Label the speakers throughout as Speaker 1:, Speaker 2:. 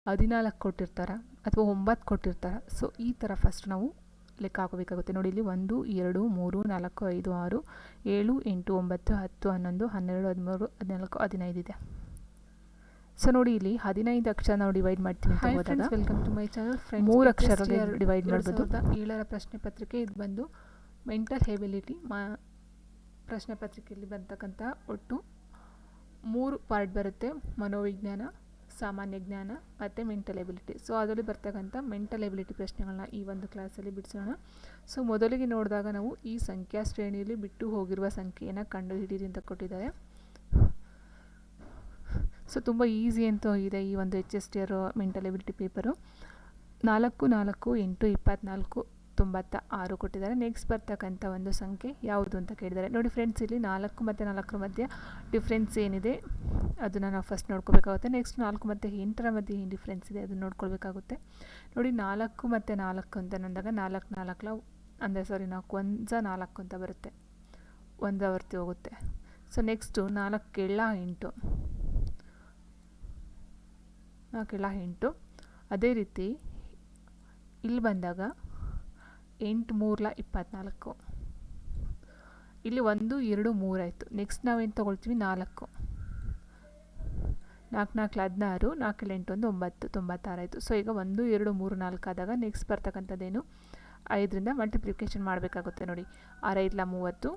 Speaker 1: 14 ಕೊಟ್ಟಿರ್ತಾರೆ ಅಥವಾ 9 ಕೊಟ್ಟಿರ್ತಾರೆ. ಸೊ ಈ ಥರ ಫಸ್ಟ್ ನಾವು ಲೆಕ್ಕ ಹಾಕೋಬೇಕಾಗುತ್ತೆ. ನೋಡಿ ಇಲ್ಲಿ 1 2 3 4 5 6 7 8 9 10 11 12 13 14 15 ಇದೆ. ಸೊ ನೋಡಿ ಇಲ್ಲಿ 15 ಅಕ್ಷರ ನಾವು ಡಿವೈಡ್ ಮಾಡ್ತೀವಿ ಅಂತ ಹೋದಾಗ welcome to my channel friends. 3 ಅಕ್ಷರಕ್ಕೆ ಡಿವೈಡ್ ಮಾಡ್ಬೋದು. 2007ರ ಪ್ರಶ್ನೆ ಪತ್ರಿಕೆ ಇದು ಬಂದು ಮೆಂಟಲ್ ಎಬಿಲಿಟಿ ಪ್ರಶ್ನೆ ಪತ್ರಿಕೆಯಲ್ಲಿ ಬರ್ತಕ್ಕಂಥ ಒಟ್ಟು 3 ಪಾರ್ಟ್ ಬರುತ್ತೆ. ಮನೋವಿಜ್ಞಾನ, ಸಾಮಾನ್ಯ ಜ್ಞಾನ ಮತ್ತು ಮೆಂಟಲ್ ಎಬಿಲಿಟಿ. ಸೊ ಅದರಲ್ಲಿ ಬರ್ತಕ್ಕಂಥ ಮೆಂಟಲ್ ಎಬಿಲಿಟಿ ಪ್ರಶ್ನೆಗಳನ್ನ ಈ ಒಂದು ಕ್ಲಾಸಲ್ಲಿ ಬಿಡಿಸೋಣ. ಸೊ ಮೊದಲಿಗೆ ನೋಡಿದಾಗ ನಾವು ಈ ಸಂಖ್ಯಾ ಶ್ರೇಣಿಯಲ್ಲಿ ಬಿಟ್ಟು ಹೋಗಿರುವ ಸಂಖ್ಯೆಯನ್ನು ಕಂಡುಹಿಡಿಯಿರಿ ಅಂತ ಕೊಟ್ಟಿದ್ದಾರೆ. ಸೊ ತುಂಬ ಈಸಿ ಅಂತ ಇದೆ ಈ ಒಂದು HSTR ಮೆಂಟಲ್ ಎಬಿಲಿಟಿ ಪೇಪರು. 4 4 8 24 96 ಕೊಟ್ಟಿದ್ದಾರೆ. ನೆಕ್ಸ್ಟ್ ಬರ್ತಕ್ಕಂಥ ಒಂದು ಸಂಖ್ಯೆ ಯಾವುದು ಅಂತ ಕೇಳಿದ್ದಾರೆ. ನೋಡಿ ಫ್ರೆಂಡ್ಸ್, ಇಲ್ಲಿ 4 ಮತ್ತು 4ರ ಮಧ್ಯೆ ಡಿಫ್ರೆನ್ಸ್ ಏನಿದೆ ಅದನ್ನು ನಾವು ಫಸ್ಟ್ ನೋಡ್ಕೋಬೇಕಾಗುತ್ತೆ. ನೆಕ್ಸ್ಟ್ 4 ಮತ್ತು 8ರ ಮಧ್ಯೆ ಏನು ಡಿಫ್ರೆನ್ಸ್ ಇದೆ ಅದನ್ನು ನೋಡ್ಕೊಳ್ಬೇಕಾಗುತ್ತೆ. ನೋಡಿ 4 ಮತ್ತು 4 ಅಂತ ಅಂದಾಗ 4 4 ಅಂದರೆ 4 4 ಅಂತ ಬರುತ್ತೆ, ಒಂದು ಆವರ್ತಿ ಹೋಗುತ್ತೆ. ಸೊ ನೆಕ್ಸ್ಟು 4 8 ಅದೇ ರೀತಿ ಇಲ್ಲಿ ಬಂದಾಗ 8 3 24, ಇಲ್ಲಿ 1 2 3 ಆಯಿತು. ನೆಕ್ಸ್ಟ್ ನಾವೇನು ತೊಗೊಳ್ತೀವಿ 4 4 4 16, 4 8 1 9 96 ಆಯಿತು. ಸೊ ಈಗ 1 2 3 4 ಆದಾಗ ನೆಕ್ಸ್ಟ್ ಬರ್ತಕ್ಕಂಥದ್ದೇನು 5ರಿಂದ ಮಲ್ಟಿಪ್ಲಿಕೇಶನ್ ಮಾಡಬೇಕಾಗುತ್ತೆ. ನೋಡಿ 6 5 30,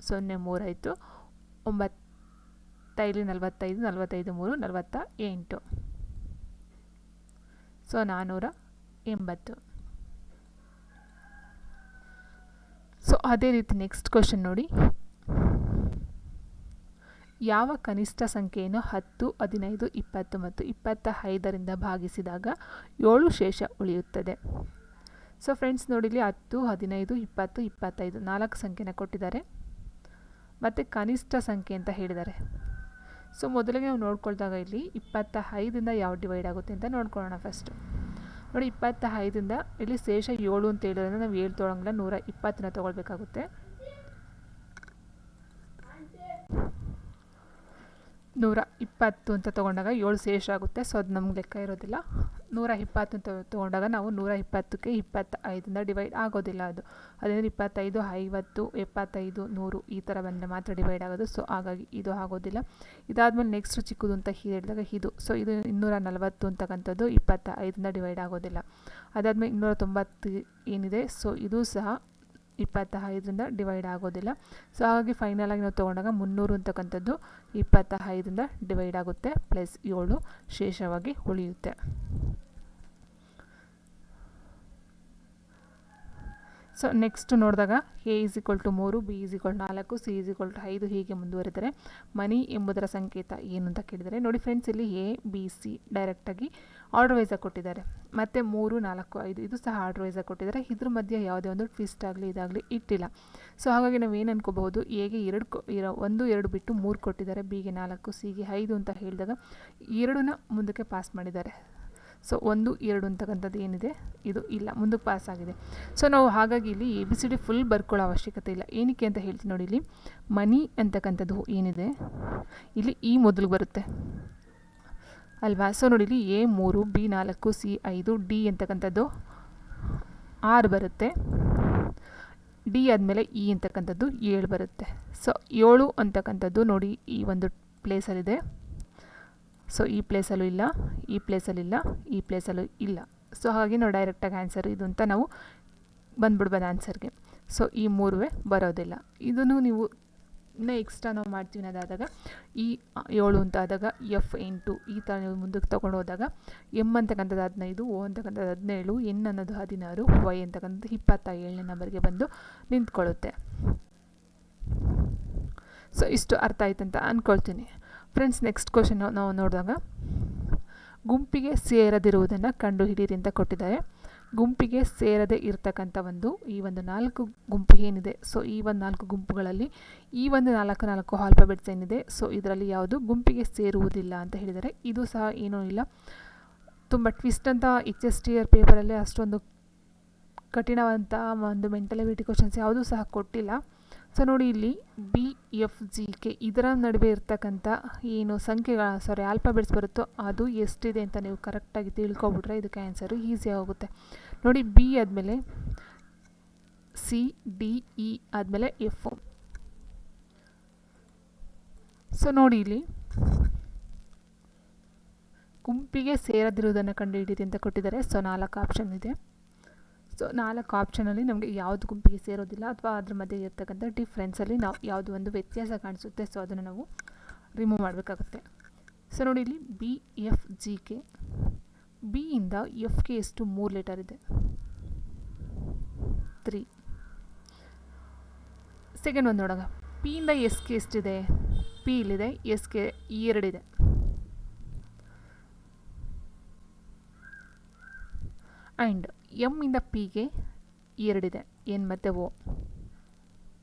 Speaker 1: 0 3 ಆಯಿತು, 9 5 45, 45 3 48, ಸೊ 480. ಸೊ ಅದೇ ರೀತಿ ನೆಕ್ಸ್ಟ್ ಕ್ವಶನ್ ನೋಡಿ, ಯಾವ ಕನಿಷ್ಠ ಸಂಖ್ಯೆಯನ್ನು 10 15 20 ಮತ್ತು 25ರಿಂದ ಭಾಗಿಸಿದಾಗ 7 ಶೇಷ ಉಳಿಯುತ್ತದೆ? ಸೊ ಫ್ರೆಂಡ್ಸ್ ನೋಡಿ ಇಲ್ಲಿ 10 15 20 25 4 ಸಂಖ್ಯೆನ ಕೊಟ್ಟಿದ್ದಾರೆ ಮತ್ತು ಕನಿಷ್ಠ ಸಂಖ್ಯೆ ಅಂತ ಹೇಳಿದ್ದಾರೆ. ಸೊ ಮೊದಲಿಗೆ ನಾವು ನೋಡ್ಕೊಳ್ದಾಗ ಇಲ್ಲಿ 25ರಿಂದ ಯಾವ ಡಿವೈಡ್ ಆಗುತ್ತೆ ಅಂತ ನೋಡ್ಕೊಳ್ಳೋಣ ಫಸ್ಟ್. ನೋಡಿ 25ರಿಂದ ಇಲ್ಲಿ ಶೇಷ 7 ಅಂತ ಹೇಳಿದ್ರೆ ನಾವು 7 ತೊಗೊಳಂಗಿಲ್ಲ, 120ನ ತೊಗೊಳ್ಬೇಕಾಗುತ್ತೆ. 120 ಅಂತ ತೊಗೊಂಡಾಗ 7 ಶೇಷ ಆಗುತ್ತೆ. ಸೊ ಅದು ನಮ್ಗೆ ಲೆಕ್ಕ ಇರೋದಿಲ್ಲ. 120 ಅಂತ ತೊಗೊಂಡಾಗ ನಾವು 120ಕ್ಕೆ 25ರಿಂದ ಡಿವೈಡ್ ಆಗೋದಿಲ್ಲ. ಅದೇಂದರೆ 25 50 75 100 ಈ ಥರ ಬಂದರೆ ಮಾತ್ರ ಡಿವೈಡ್ ಆಗೋದು. ಸೊ ಹಾಗಾಗಿ ಇದು ಆಗೋದಿಲ್ಲ. ಇದಾದಮೇಲೆ ನೆಕ್ಸ್ಟ್ ಚಿಕ್ಕದು ಅಂತ ಹೇಳಿದಾಗ ಇದು. ಸೊ ಇದು 240 ಅಂತಕ್ಕಂಥದ್ದು 25ರಿಂದ ಡಿವೈಡ್ ಆಗೋದಿಲ್ಲ. ಅದಾದಮೇಲೆ 290 ಏನಿದೆ, ಸೊ ಇದು ಸಹ 25ರಿಂದ ಡಿವೈಡ್ ಆಗೋದಿಲ್ಲ. ಸೊ ಹಾಗಾಗಿ ಫೈನಲಾಗಿ ನಾವು ತೊಗೊಂಡಾಗ 300 ಅಂತಕ್ಕಂಥದ್ದು 25ರಿಂದ ಡಿವೈಡ್ ಆಗುತ್ತೆ, ಪ್ಲಸ್ 7 ಶೇಷವಾಗಿ ಉಳಿಯುತ್ತೆ. ಸೊ ನೆಕ್ಸ್ಟ್ ನೋಡಿದಾಗ A = 3, B = 4, C = 5 ಹೀಗೆ ಮುಂದುವರೆದರೆ ಮನಿ ಎಂಬುದರ ಸಂಕೇತ ಏನು ಅಂತ ಕೇಳಿದರೆ, ನೋಡಿ ಫ್ರೆಂಡ್ಸ್ ಇಲ್ಲಿ A B C ಡೈರೆಕ್ಟಾಗಿ ಆರ್ಡರ್ ವೈಸಾಗಿ ಕೊಟ್ಟಿದ್ದಾರೆ. ಮತ್ತು 3 4 5 ಇದು ಸಹ ಆರ್ಡರ್ ವೈಸಾಗಿ ಕೊಟ್ಟಿದ್ದಾರೆ. ಇದ್ರ ಮಧ್ಯೆ ಯಾವುದೇ ಒಂದು ಟ್ವಿಸ್ಟ್ ಆಗಲಿ ಇದಾಗಲಿ ಇಟ್ಟಿಲ್ಲ. ಸೊ ಹಾಗಾಗಿ ನಾವು ಏನು ಅನ್ಕೋಬಹುದು, ಎಗೆ 1 2 ಬಿಟ್ಟು 3 ಕೊಟ್ಟಿದ್ದಾರೆ, ಬಿಗೆ 4, ಸಿಗೆ 5 ಅಂತ ಹೇಳಿದಾಗ 2ನ ಮುಂದಕ್ಕೆ ಪಾಸ್ ಮಾಡಿದ್ದಾರೆ. ಸೊ 1 2 ಅಂತಕ್ಕಂಥದ್ದು ಏನಿದೆ ಇದು ಇಲ್ಲ, ಮುಂದಕ್ಕೆ ಪಾಸ್ ಆಗಿದೆ. ಸೊ ನಾವು ಹಾಗಾಗಿ ಇಲ್ಲಿ ABCD ಫುಲ್ ಬರ್ಕೊಳ್ಳೋ ಅವಶ್ಯಕತೆ ಇಲ್ಲ. ಏನಕ್ಕೆ ಅಂತ ಹೇಳ್ತೀನಿ ನೋಡಿ, ಇಲ್ಲಿ ಮನಿ ಅಂತಕ್ಕಂಥದ್ದು ಏನಿದೆ ಇಲ್ಲಿ ಈ ಮೊದಲು ಬರುತ್ತೆ ಅಲ್ವಾ. ಸೊ ನೋಡಿ ಇಲ್ಲಿ A 3, B 4, C 5, D ಅಂತಕ್ಕಂಥದ್ದು 6 ಬರುತ್ತೆ. ಡಿ ಆದಮೇಲೆ E ಅಂತಕ್ಕಂಥದ್ದು 7 ಬರುತ್ತೆ. ಸೊ 7 ಅಂತಕ್ಕಂಥದ್ದು ನೋಡಿ ಈ ಒಂದು ಪ್ಲೇಸಲ್ಲಿದೆ. ಸೊ ಈ ಪ್ಲೇಸಲ್ಲೂ ಇಲ್ಲ, ಈ ಪ್ಲೇಸಲ್ಲಿಲ್ಲ, ಈ ಪ್ಲೇಸಲ್ಲೂ ಇಲ್ಲ. ಸೊ ಹಾಗೆ ನಾವು ಡೈರೆಕ್ಟಾಗಿ ಆನ್ಸರ್ ಇದು ಅಂತ ನಾವು ಬಂದ್ಬಿಡ್ಬೋದು ಆನ್ಸರ್ಗೆ. ಸೊ ಈ 3 ಬರೋದಿಲ್ಲ. ಇದನ್ನು ನೀವು ಇನ್ನೂ ಎಕ್ಸ್ಟ್ರಾ ನಾವು ಮಾಡ್ತೀವಿ ಅನ್ನೋದಾದಾಗ ಈ 7 ಅಂತ ಆದಾಗ F 8 ಈ ಥರ ನೀವು ಮುಂದಕ್ಕೆ ತೊಗೊಂಡು ಹೋದಾಗ M ಅಂತಕ್ಕಂಥದ್ದು 15, O ಅಂತಕ್ಕಂಥದ್ದು 17, N ಅನ್ನೋದು 16, Y ಅಂತಕ್ಕಂಥದ್ದು 27ನೇ ನಂಬರ್ಗೆ ಬಂದು ನಿಂತ್ಕೊಳ್ಳುತ್ತೆ. ಸೊ ಇಷ್ಟು ಅರ್ಥ ಆಯ್ತಂತ ಅಂದ್ಕೊಳ್ತೀನಿ ಫ್ರೆಂಡ್ಸ್. ನೆಕ್ಸ್ಟ್ ಕ್ವಶನ್ ನಾವು ನೋಡಿದಾಗ ಗುಂಪಿಗೆ ಸೇರದಿರುವುದನ್ನು ಕಂಡುಹಿಡಿಯಿರಿ ಅಂತ ಕೊಟ್ಟಿದ್ದಾರೆ. ಗುಂಪಿಗೆ ಸೇರದೇ ಇರತಕ್ಕಂಥ ಈ ಒಂದು 4 ಗುಂಪು ಏನಿದೆ, ಸೊ ಈ ಒಂದು 4 ಗುಂಪುಗಳಲ್ಲಿ ಈ ಒಂದು 4 ಆಲ್ಫಾಬೆಟ್ಸ್ ಏನಿದೆ, ಸೊ ಇದರಲ್ಲಿ ಯಾವುದು ಗುಂಪಿಗೆ ಸೇರುವುದಿಲ್ಲ ಅಂತ ಹೇಳಿದ್ದಾರೆ. ಇದು ಸಹ ಏನೂ ಇಲ್ಲ, ತುಂಬ ಟ್ವಿಸ್ಟ್ ಅಂತ HSTR ಪೇಪರಲ್ಲಿ ಅಷ್ಟೊಂದು ಕಠಿಣವಾದಂಥ ಒಂದು ಮೆಂಟಲ್ ಎಬಿಲಿಟಿ ಕ್ವಶನ್ಸ್ ಯಾವುದೂ ಸಹ ಕೊಟ್ಟಿಲ್ಲ. ಸೊ ನೋಡಿ ಇಲ್ಲಿ ಬಿ ಎಫ್ ಜಿ ಕೆ ಇದರ ನಡುವೆ ಇರ್ತಕ್ಕಂಥ ಏನು ಸಂಖ್ಯೆಗಳ ಆಲ್ಫಾಬೆಟ್ಸ್ ಬರುತ್ತೋ ಅದು ಎಷ್ಟಿದೆ ಅಂತ ನೀವು ಕರೆಕ್ಟಾಗಿ ತಿಳ್ಕೊಬಿಟ್ರೆ ಇದಕ್ಕೆ ಆನ್ಸರು ಈಸಿ ಆಗುತ್ತೆ. ನೋಡಿ ಬಿ ಆದಮೇಲೆ ಸಿ ಡಿ ಇ ಆದಮೇಲೆ ಎಫ್. ಸೊ ನೋಡಿ ಇಲ್ಲಿ ಗುಂಪಿಗೆ ಸೇರದಿರುವುದನ್ನು ಕಂಡುಹಿಡಿಯಿರಿ ಅಂತ ಕೊಟ್ಟಿದ್ದಾರೆ. ಸೊ 4 ಆಪ್ಷನ್ ಇದೆ. ಸೊ 4 ಆಪ್ಷನಲ್ಲಿ ನಮಗೆ ಯಾವುದು ಗುಂಪಿಗೆ ಸೇರೋದಿಲ್ಲ ಅಥವಾ ಅದ್ರ ಮಧ್ಯೆ ಇರ್ತಕ್ಕಂಥ ಡಿಫ್ರೆನ್ಸಲ್ಲಿ ನಾವು ಯಾವುದು ಒಂದು ವ್ಯತ್ಯಾಸ ಕಾಣಿಸುತ್ತೆ, ಸೊ ಅದನ್ನು ನಾವು ರಿಮೂವ್ ಮಾಡಬೇಕಾಗುತ್ತೆ. ಸೊ ನೋಡಿ ಇಲ್ಲಿ ಬಿ ಎಫ್ ಜಿ ಕೆ, ಬಿಯಿಂದ ಎಫ್ಗೆ ಎಷ್ಟು 3 ಲೆಟರ್ ಇದೆ, 3. ಸೆಕೆಂಡ್ ಒಂದು ನೋಡೋಣ, ಪಿಯಿಂದ ಎಸ್ಗೆ ಎಷ್ಟಿದೆ, ಪಿ ಇಲ್ಲಿದೆ, ಎಸ್ಗೆ 2 ಇದೆ. ಆ್ಯಂಡ್ ಎಮ್ಮಿಂದ ಪಿಗೆ 2 ಇದೆ, ಎನ್ ಮತ್ತು ಓ.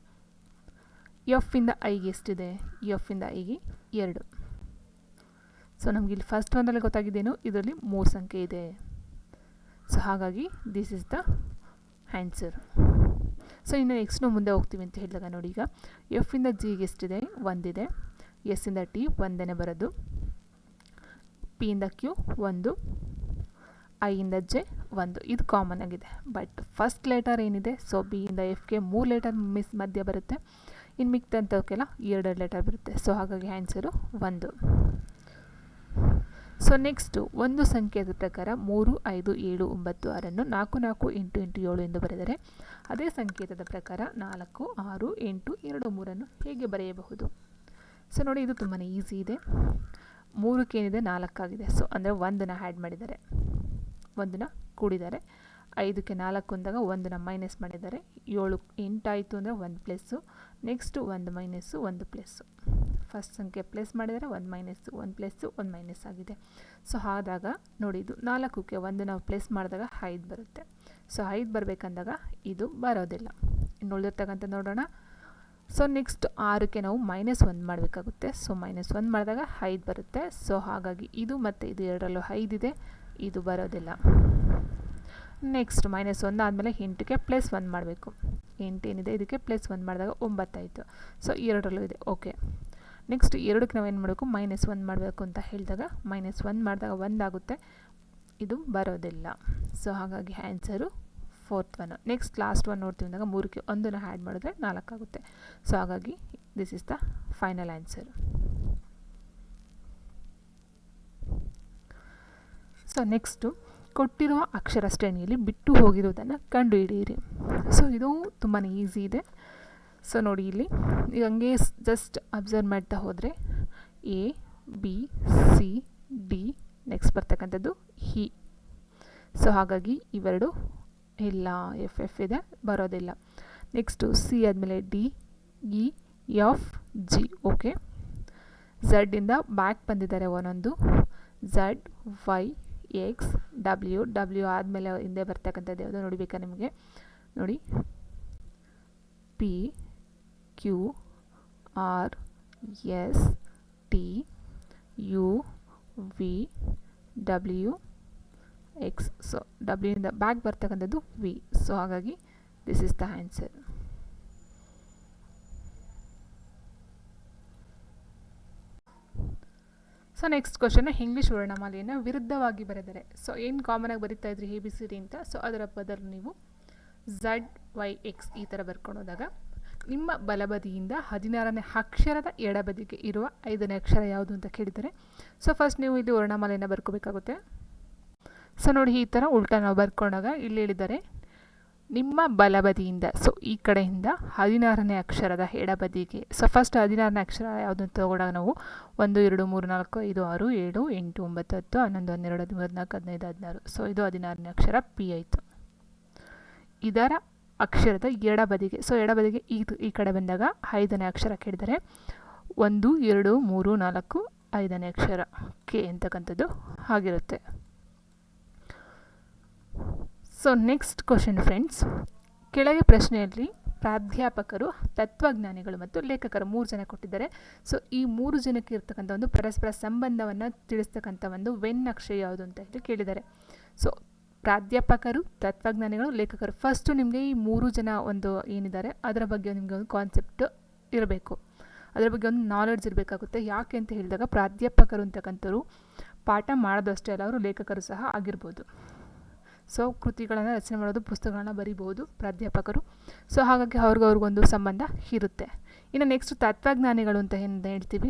Speaker 1: ಎಫ್ಫಿಂದ ಐಗೆ ಎಷ್ಟಿದೆ, ಎಫ್ಫಿಂದ ಐಗೆ 2. ಸೊ ನಮಗೆ ಇಲ್ಲಿ ಫಸ್ಟ್ ಒಂದರಲ್ಲಿ ಗೊತ್ತಾಗಿದ್ದೇನು, ಇದರಲ್ಲಿ 3 ಸಂಖ್ಯೆ ಇದೆ. ಸೊ ಹಾಗಾಗಿ this is the answer. So ಇನ್ನು ನೆಕ್ಸ್ಟ್ ನಾವು ಮುಂದೆ ಹೋಗ್ತೀವಿ ಅಂತ ಹೇಳಿದಾಗ ನೋಡಿ, ಈಗ ಎಫ್ಫಿಂದ ಜಿಗೆ ಎಷ್ಟಿದೆ, 1 ಇದೆ. ಎಸ್ಸಿಂದ ಟಿ 1 ಬರೋದು. ಪಿಯಿಂದ ಕ್ಯೂ 1, ಐಯಿಂದ ಜೆ 1, ಇದು ಕಾಮನ್ ಆಗಿದೆ. ಬಟ್ ಫಸ್ಟ್ ಲೆಟರ್ ಏನಿದೆ, ಸೊ ಬಿಯಿಂದ ಎಫ್ಗೆ 3 ಲೆಟರ್ ಮಧ್ಯ ಬರುತ್ತೆ, ಇನ್ನು ಮಿಕ್ತಂಥವಕ್ಕೆಲ್ಲ 2 ಲೆಟರ್ ಬರುತ್ತೆ. ಸೊ ಹಾಗಾಗಿ ಆನ್ಸರು 1. ಸೊ ನೆಕ್ಸ್ಟು ಒಂದು ಸಂಖ್ಯೆಯ ಪ್ರಕಾರ 3, 5, 7, 9, 6 4, 4, 8, 8, 7 ಎಂದು ಬರೆದರೆ ಅದೇ ಸಂಕೇತದ ಪ್ರಕಾರ 4, 6, 8, 2, 3 ಹೇಗೆ ಬರೆಯಬಹುದು? ಸೊ ನೋಡಿ ಇದು ತುಂಬಾ ಈಸಿ ಇದೆ. 3ಕ್ಕೆ ಏನಿದೆ 4 ಆಗಿದೆ. ಸೊ ಅಂದರೆ 1ನ ಆ್ಯಡ್ ಮಾಡಿದ್ದಾರೆ, 1ನ ಕೂಡಿದ್ದಾರೆ. 5ಕ್ಕೆ 4 ಅಂದಾಗ 1ನ ಮೈನಸ್ ಮಾಡಿದ್ದಾರೆ. 7, 8 ಆಯಿತು ಅಂದರೆ 1 plus, next 1 minus 1 plus. First ಸಂಖ್ಯೆ ಪ್ಲಸ್ ಮಾಡಿದರೆ 1 ಮೈನಸ್ಸು 1 ಪ್ಲಸ್ಸು 1 ಮೈನಸ್ ಆಗಿದೆ. ಸೊ ಆದಾಗ ನೋಡಿ ಇದು 4ಕ್ಕೆ 1 ನಾವು ಪ್ಲಸ್ ಮಾಡಿದಾಗ 5 ಬರುತ್ತೆ. ಸೊ 5 ಬರಬೇಕಂದಾಗ ಇದು ಬರೋದಿಲ್ಲ. ಇನ್ನು ಉಳಿದಿರ್ತಕ್ಕಂಥ ನೋಡೋಣ. ಸೊ ನೆಕ್ಸ್ಟ್ 6ಕ್ಕೆ ನಾವು -1 ಮಾಡಬೇಕಾಗುತ್ತೆ. ಸೊ -1 ಮಾಡಿದಾಗ 5 ಬರುತ್ತೆ. ಸೊ ಹಾಗಾಗಿ ಇದು ಮತ್ತು ಇದು ಎರಡರಲ್ಲೂ 5 ಇದೆ, ಇದು ಬರೋದಿಲ್ಲ. ನೆಕ್ಸ್ಟ್ -1 ಆದಮೇಲೆ 8ಕ್ಕೆ +1 ಮಾಡಬೇಕು. 8 ಏನಿದೆ ಇದಕ್ಕೆ +1 ಮಾಡಿದಾಗ 9 ಆಯಿತು. ಸೊ ಎರಡರಲ್ಲೂ ಇದೆ, ಓಕೆ. ನೆಕ್ಸ್ಟ್ 2ಕ್ಕೆ ನಾವೇನು ಮಾಡಬೇಕು, -1 ಮಾಡಬೇಕು ಅಂತ ಹೇಳಿದಾಗ -1 ಮಾಡಿದಾಗ 1 ಆಗುತ್ತೆ, ಇದು ಬರೋದಿಲ್ಲ. ಸೊ ಹಾಗಾಗಿ answer 4th one. Next last one ನೋಡ್ತೀವಿ ಅಂದಾಗ 3ಕ್ಕೆ 1ನ ಆ್ಯಡ್ ಮಾಡಿದ್ರೆ 4 ಆಗುತ್ತೆ. ಸೊ ಹಾಗಾಗಿ this is the final answer. So next ಕೊಟ್ಟಿರುವ ಅಕ್ಷರ ಶ್ರೇಣಿಯಲ್ಲಿ ಬಿಟ್ಟು ಹೋಗಿರುವುದನ್ನು ಕಂಡುಹಿಡಿಯಿರಿ. ಸೊ ಇದು ತುಂಬಾ ಈಸಿ ಇದೆ. ಸೊ ನೋಡಿ ಇಲ್ಲಿ ಈಗ ಹಂಗೆ ಜಸ್ಟ್ ಅಬ್ಸರ್ವ್ ಮಾಡ್ತಾ ಹೋದರೆ A B C D next ಬರ್ತಕ್ಕಂಥದ್ದು ಹಿ. ಸೊ ಹಾಗಾಗಿ ಇವೆರಡು ಇಲ್ಲ, ಎಫ್ ಇದೆ, ಬರೋದಿಲ್ಲ. ನೆಕ್ಸ್ಟು ಸಿ ಆದಮೇಲೆ D E F G, okay. ಝಡ್ಡಿಂದ ಬ್ಯಾಕ್ ಬಂದಿದ್ದಾರೆ ಒಂದೊಂದು, Z Y X W, W ಆದಮೇಲೆ ಹಿಂದೆ ಬರ್ತಕ್ಕಂಥದ್ದು ಯಾವುದು ನೋಡಿಬೇಕಾ ನಿಮಗೆ? ನೋಡಿ P Q R S T U V W X. So ಡಬ್ಲ್ಯೂಯಿಂದ ಬ್ಯಾಕ್ ಬರ್ತಕ್ಕಂಥದ್ದು ವಿ. ಸೊ ಹಾಗಾಗಿ this is the answer. So next question, English ವರ್ಣಮಾಲೆಯನ್ನು ವಿರುದ್ಧವಾಗಿ ಬರೆದರೆ. ಸೊ ಏನು ಕಾಮನಾಗಿ ಬರೀತಾ ಇದ್ರಿ ABCD ಅಂತ, ಸೊ ಅದರ ಬದಲು ನೀವು ZYX ಈ ಥರ ಬರ್ಕೊಂಡು ಹೋದಾಗ ನಿಮ್ಮ ಬಲಬದಿಯಿಂದ 16ನೇ ಅಕ್ಷರದ ಎಡಬದಿಗೆ ಇರುವ 5ನೇ ಅಕ್ಷರ ಯಾವುದು ಅಂತ ಕೇಳಿದರೆ, ಸೊ ಫಸ್ಟ್ ನೀವು ಇಲ್ಲಿ ವರ್ಣಮಾಲೆಯನ್ನು ಬರ್ಕೋಬೇಕಾಗುತ್ತೆ. ಸೊ ನೋಡಿ ಈ ಥರ ಉಲ್ಟಾ ನಾವು ಬರ್ಕೊಂಡಾಗ ಇಲ್ಲಿ ಹೇಳಿದ್ದಾರೆ ನಿಮ್ಮ ಬಲಬದಿಯಿಂದ, ಸೊ ಈ ಕಡೆಯಿಂದ 16ನೇ ಅಕ್ಷರದ ಎಡಬದಿಗೆ. ಸೊ ಫಸ್ಟ್ 16ನೇ ಅಕ್ಷರ ಯಾವುದು ಅಂತ ತಗೊಂಡಾಗ ನಾವು 1 2 3 4 5 6 7 8 9 10 11 12 13 14 15 16. ಸೊ ಇದು 16ನೇ ಅಕ್ಷರ ಪಿ ಆಯಿತು. ಇದರ ಅಕ್ಷರದ ಎಡಬದಿಗೆ, ಸೊ ಎಡಬದಿಗೆ ಈ ಕಡೆ ಬಂದಾಗ 5ನೇ ಅಕ್ಷರ ಕೇಳಿದರೆ 1 2 3 4 5ನೇ ಅಕ್ಷರ ಕೆ ಅಂತಕ್ಕಂಥದ್ದು ಆಗಿರುತ್ತೆ. ಸೊ ನೆಕ್ಸ್ಟ್ ಕ್ವಶನ್ ಫ್ರೆಂಡ್ಸ್, ಕೆಳಗೆ ಪ್ರಶ್ನೆಯಲ್ಲಿ ಪ್ರಾಧ್ಯಾಪಕರು, ತತ್ವಜ್ಞಾನಿಗಳು ಮತ್ತು ಲೇಖಕರು 3 ಜನ ಕೊಟ್ಟಿದ್ದಾರೆ. ಸೊ ಈ 3 ಜನಕ್ಕೆ ಇರ್ತಕ್ಕಂಥ ಒಂದು ಪರಸ್ಪರ ಸಂಬಂಧವನ್ನು ತಿಳಿಸ್ತಕ್ಕಂಥ ಒಂದು ವೆನ್ ಅಕ್ಷರ ಯಾವುದು ಅಂತ ಹೇಳಿ ಕೇಳಿದ್ದಾರೆ. ಸೊ ಪ್ರಾಧ್ಯಾಪಕರು, ತತ್ವಜ್ಞಾನಿಗಳು, ಲೇಖಕರು. ಫಸ್ಟು ನಿಮಗೆ ಈ 3 ಜನ ಒಂದು ಏನಿದ್ದಾರೆ ಅದರ ಬಗ್ಗೆ ನಿಮಗೆ ಒಂದು ಕಾನ್ಸೆಪ್ಟ್ ಇರಬೇಕು, ಅದರ ಬಗ್ಗೆ ಒಂದು ನಾಲೆಡ್ಜ್ ಇರಬೇಕಾಗುತ್ತೆ. ಯಾಕೆ ಅಂತ ಹೇಳಿದಾಗ ಪ್ರಾಧ್ಯಾಪಕರು ಅಂತಕ್ಕಂಥವ್ರು ಪಾಠ ಮಾಡೋದಷ್ಟೇ ಅಲ್ಲ, ಅವರು ಲೇಖಕರು ಸಹ ಆಗಿರ್ಬೋದು. ಸೊ ಕೃತಿಗಳನ್ನು ರಚನೆ ಮಾಡೋದು, ಪುಸ್ತಕಗಳನ್ನು ಬರೀಬಹುದು ಪ್ರಾಧ್ಯಾಪಕರು. ಸೊ ಹಾಗಾಗಿ ಅವ್ರಿಗೊಂದು ಸಂಬಂಧ ಇರುತ್ತೆ. ಇನ್ನು ನೆಕ್ಸ್ಟ್ ತತ್ವಜ್ಞಾನಿಗಳು ಅಂತ ಏನು ಹೇಳ್ತೀವಿ,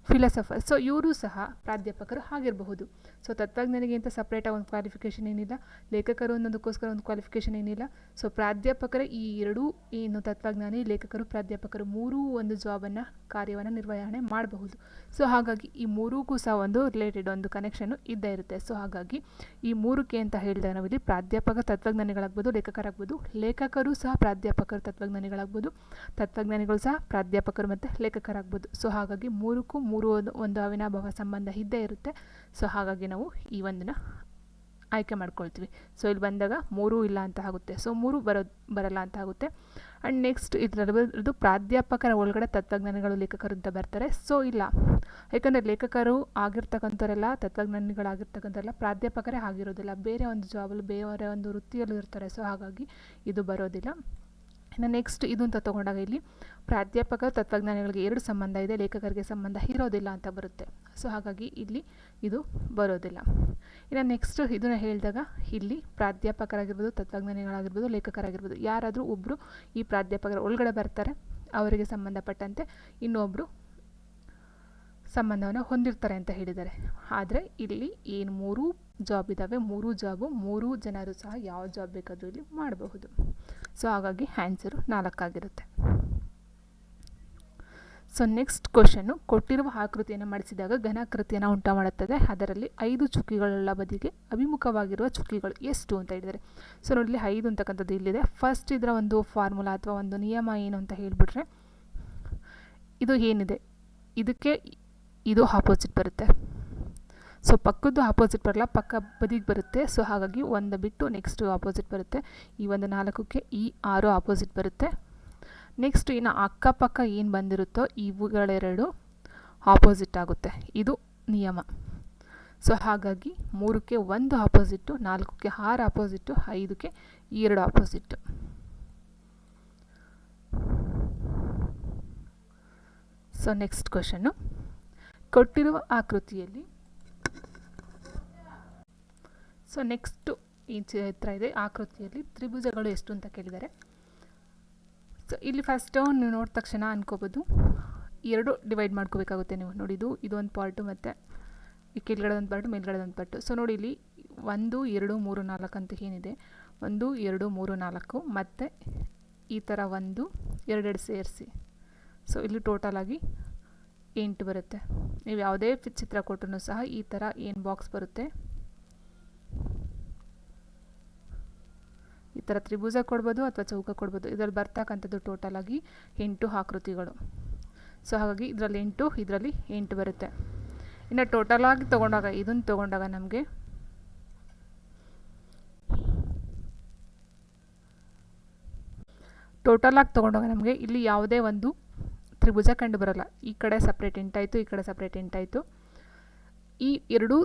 Speaker 1: ಫಿಲಾಸಫರ್. ಸೊ ಇವರು ಸಹ ಪ್ರಾಧ್ಯಾಪಕರು ಆಗಿರಬಹುದು. ಸೊ ತತ್ವಜ್ಞಾನಿಗೆ ಅಂತ ಸಪ್ರೇಟಾಗಿ ಒಂದು ಕ್ವಾಲಿಫಿಕೇಷನ್ ಏನಿಲ್ಲ, ಲೇಖಕರು ಅನ್ನೋದಕ್ಕೋಸ್ಕರ ಒಂದು ಕ್ವಾಲಿಫಿಕೇಷನ್ ಏನಿಲ್ಲ. ಸೊ ಪ್ರಾಧ್ಯಾಪಕರೇ ಈ ಎರಡೂ ಏನು ತತ್ವಜ್ಞಾನಿ, ಲೇಖಕರು, ಪ್ರಾಧ್ಯಾಪಕರು ಮೂರೂ ಒಂದು ಜಾಬನ್ನು, ಕಾರ್ಯವನ್ನು ನಿರ್ವಹಣೆ ಮಾಡಬಹುದು. ಸೊ ಹಾಗಾಗಿ ಈ ಮೂರಿಗೂ ಸಹ ಒಂದು ರಿಲೇಟೆಡ್ ಒಂದು ಕನೆಕ್ಷನ್ನು ಇದ್ದೇ ಇರುತ್ತೆ. ಸೊ ಹಾಗಾಗಿ ಈ ಮೂರಕ್ಕೆ ಅಂತ ಹೇಳಿದಾಗ ನಾವಿಲ್ಲಿ ಪ್ರಾಧ್ಯಾಪಕ ತತ್ವಜ್ಞಾನಿಗಳಾಗ್ಬೋದು, ಲೇಖಕರಾಗ್ಬೋದು, ಲೇಖಕರು ಸಹ ಪ್ರಾಧ್ಯಾಪಕರು ತತ್ವಜ್ಞಾನಿಗಳಾಗ್ಬೋದು, ತತ್ವಜ್ಞಾನಿಗಳು ಸಹ ಪ್ರಾಧ್ಯಾಪಕರು ಮತ್ತು ಲೇಖಕರಾಗ್ಬೋದು. ಸೊ ಹಾಗಾಗಿ ಮೂರಕ್ಕೂ ಒಂದು ಅವಿನಾಭಾವ ಸಂಬಂಧ ಇದ್ದೇ ಇರುತ್ತೆ. ಸೊ ಹಾಗಾಗಿ ನಾವು ಈ ಒಂದನ್ನು ಆಯ್ಕೆ ಮಾಡ್ಕೊಳ್ತೀವಿ. ಸೊ ಇಲ್ಲಿ ಬಂದಾಗ 3 ಇಲ್ಲ ಅಂತ ಆಗುತ್ತೆ. ಸೊ 3 ಬರಲ್ಲ ಅಂತ ಆಗುತ್ತೆ. ಆ್ಯಂಡ್ ನೆಕ್ಸ್ಟ್ ಇದರದ್ದು ಪ್ರಾಧ್ಯಾಪಕರ ಒಳಗಡೆ ತತ್ವಜ್ಞಾನಿಗಳು, ಲೇಖಕರು ಅಂತ ಬರ್ತಾರೆ. ಸೊ ಇಲ್ಲ, ಯಾಕಂದರೆ ಲೇಖಕರು ಆಗಿರ್ತಕ್ಕಂಥವರೆಲ್ಲ, ತತ್ವಜ್ಞಾನಿಗಳಾಗಿರ್ತಕ್ಕಂಥವರೆಲ್ಲ ಪ್ರಾಧ್ಯಾಪಕರೇ ಆಗಿರೋದಿಲ್ಲ, ಬೇರೆ ಒಂದು ಜಾಬಲ್ಲಿ, ಬೇರೆ ಒಂದು ವೃತ್ತಿಯಲ್ಲೂ ಇರ್ತಾರೆ. ಸೊ ಹಾಗಾಗಿ ಇದು ಬರೋದಿಲ್ಲ. ಇನ್ನು ನೆಕ್ಸ್ಟ್ ಇದು ಅಂತ ತೊಗೊಂಡಾಗ ಇಲ್ಲಿ ಪ್ರಾಧ್ಯಾಪಕ ತತ್ವಜ್ಞಾನಿಗಳಿಗೆ 2 ಸಂಬಂಧ ಇದೆ, ಲೇಖಕರಿಗೆ ಸಂಬಂಧ ಇರೋದಿಲ್ಲ ಅಂತ ಬರುತ್ತೆ. ಸೊ ಹಾಗಾಗಿ ಇಲ್ಲಿ ಇದು ಬರೋದಿಲ್ಲ. ಇನ್ನು ನೆಕ್ಸ್ಟ್ ಇದನ್ನು ಹೇಳಿದಾಗ ಇಲ್ಲಿ ಪ್ರಾಧ್ಯಾಪಕರಾಗಿರ್ಬೋದು, ತತ್ವಜ್ಞಾನಿಗಳಾಗಿರ್ಬೋದು, ಲೇಖಕರಾಗಿರ್ಬೋದು ಯಾರಾದರೂ ಒಬ್ಬರು ಈ ಪ್ರಾಧ್ಯಾಪಕರ ಒಳಗಡೆ ಬರ್ತಾರೆ, ಅವರಿಗೆ ಸಂಬಂಧಪಟ್ಟಂತೆ ಇನ್ನೊಬ್ಬರು ಸಂಬಂಧವನ್ನು ಹೊಂದಿರ್ತಾರೆ ಅಂತ ಹೇಳಿದ್ದಾರೆ. ಆದರೆ ಇಲ್ಲಿ ಏನು 3 ಜಾಬ್ ಇದ್ದಾವೆ, 3 ಜಾಬು 3 ಜನರು ಸಹ ಯಾವ ಜಾಬ್ ಬೇಕಾದರೂ ಇಲ್ಲಿ ಮಾಡಬಹುದು. ಸೊ ಹಾಗಾಗಿ ಆನ್ಸರು 4 ಆಗಿರುತ್ತೆ. ಸೊ ನೆಕ್ಸ್ಟ್ ಕ್ವಶನ್ನು, ಕೊಟ್ಟಿರುವ ಆಕೃತಿಯನ್ನು ಮಾಡಿಸಿದಾಗ ಘನಾಕೃತಿಯನ್ನು ಉಂಟು ಮಾಡುತ್ತದೆ. ಅದರಲ್ಲಿ 5 ಚುಕ್ಕಿಗಳುಳ್ಳ ಬದಿಗೆ ಅಭಿಮುಖವಾಗಿರುವ ಚುಕ್ಕಿಗಳು ಎಷ್ಟು ಅಂತ ಹೇಳಿದ್ದಾರೆ. ಸೊ ನೋಡಿ 5 ಅಂತಕ್ಕಂಥದ್ದು ಇಲ್ಲಿದೆ. ಫಸ್ಟ್ ಇದರ ಒಂದು ಫಾರ್ಮುಲಾ ಅಥವಾ ಒಂದು ನಿಯಮ ಏನು ಅಂತ ಹೇಳಿಬಿಟ್ರೆ, ಇದು ಏನಿದೆ ಇದಕ್ಕೆ ಇದು ಆಪೋಸಿಟ್ ಬರುತ್ತೆ. ಸೊ ಪಕ್ಕದ್ದು ಆಪೋಸಿಟ್ ಬರಲ್ಲ, ಪಕ್ಕ ಬದಿಗೆ ಬರುತ್ತೆ. ಸೊ ಹಾಗಾಗಿ ಒಂದು ಬಿಟ್ಟು ನೆಕ್ಸ್ಟ್ ಆಪೋಸಿಟ್ ಬರುತ್ತೆ. ಈ ಒಂದು 4ಕ್ಕೆ ಈ 6 ಆಪೋಸಿಟ್ ಬರುತ್ತೆ. ನೆಕ್ಸ್ಟ್ ಇನ್ನು ಅಕ್ಕಪಕ್ಕ ಏನು ಬಂದಿರುತ್ತೋ ಇವುಗಳೆರಡು ಆಪೋಸಿಟ್ ಆಗುತ್ತೆ. ಇದು ನಿಯಮ. ಸೊ ಹಾಗಾಗಿ 3ಕ್ಕೆ 1 ಆಪೋಸಿಟ್ಟು, 4ಕ್ಕೆ 6 ಆಪೋಸಿಟ್ಟು, 5ಕ್ಕೆ 2 ಆಪೋಸಿಟ್ಟು. ಸೊ ನೆಕ್ಸ್ಟ್ ಕ್ವಶನ್ನು, ಕೊಟ್ಟಿರುವ ಆಕೃತಿಯಲ್ಲಿ, ಸೊ ನೆಕ್ಸ್ಟು ಈ ಚಿತ್ರ ಇದೆ, ಆಕೃತಿಯಲ್ಲಿ ತ್ರಿಭುಜಗಳು ಎಷ್ಟು ಅಂತ ಕೇಳಿದ್ದಾರೆ. ಸೊ ಇಲ್ಲಿ ಫಸ್ಟು ನೀವು ನೋಡಿದ ತಕ್ಷಣ ಅನ್ಕೋಬೋದು 2 ಡಿವೈಡ್ ಮಾಡ್ಕೋಬೇಕಾಗುತ್ತೆ. ನೀವು ನೋಡಿ ಇದೊಂದು ಪಾರ್ಟು ಮತ್ತು ಈ ಕೆಳಗಡೆ ಒಂದು ಪಾರ್ಟು, ಮೇಲ್ಗಡೆ ಒಂದು ಪಾರ್ಟು. ಸೊ ನೋಡಿ ಇಲ್ಲಿ 1 2 3 4 ಅಂತ ಏನಿದೆ, 1 2 3 4 ಮತ್ತು ಈ ಥರ 1 2 ಸೇರಿಸಿ, ಸೊ ಇಲ್ಲಿ ಟೋಟಲಾಗಿ 8 ಬರುತ್ತೆ. ನೀವು ಯಾವುದೇ ಚಿತ್ರ ಕೊಟ್ಟರೂ ಸಹ ಈ ಥರ ಏನು ಬಾಕ್ಸ್ ಬರುತ್ತೆ, ಈ ಥರ ತ್ರಿಭುಜ ಕೊಡ್ಬೋದು ಅಥವಾ ಚೌಕ ಕೊಡ್ಬೋದು. ಇದರಲ್ಲಿ ಬರ್ತಕ್ಕಂಥದ್ದು ಟೋಟಲಾಗಿ 8 ಆಕೃತಿಗಳು. ಸೊ ಹಾಗಾಗಿ ಇದರಲ್ಲಿ 8, ಇದರಲ್ಲಿ 8 ಬರುತ್ತೆ. ಇನ್ನು ಟೋಟಲಾಗಿ ತೊಗೊಂಡಾಗ, ಇದನ್ನು ತೊಗೊಂಡಾಗ ನಮಗೆ ಇಲ್ಲಿ ಯಾವುದೇ ಒಂದು ತ್ರಿಭುಜ ಕಂಡು ಬರೋಲ್ಲ. ಈ ಕಡೆ ಸಪ್ರೇಟ್ 8 ಆಯಿತು, ಈ ಕಡೆ ಸಪ್ರೇಟ್ 8 ಆಯಿತು. ಈ ಎರಡೂ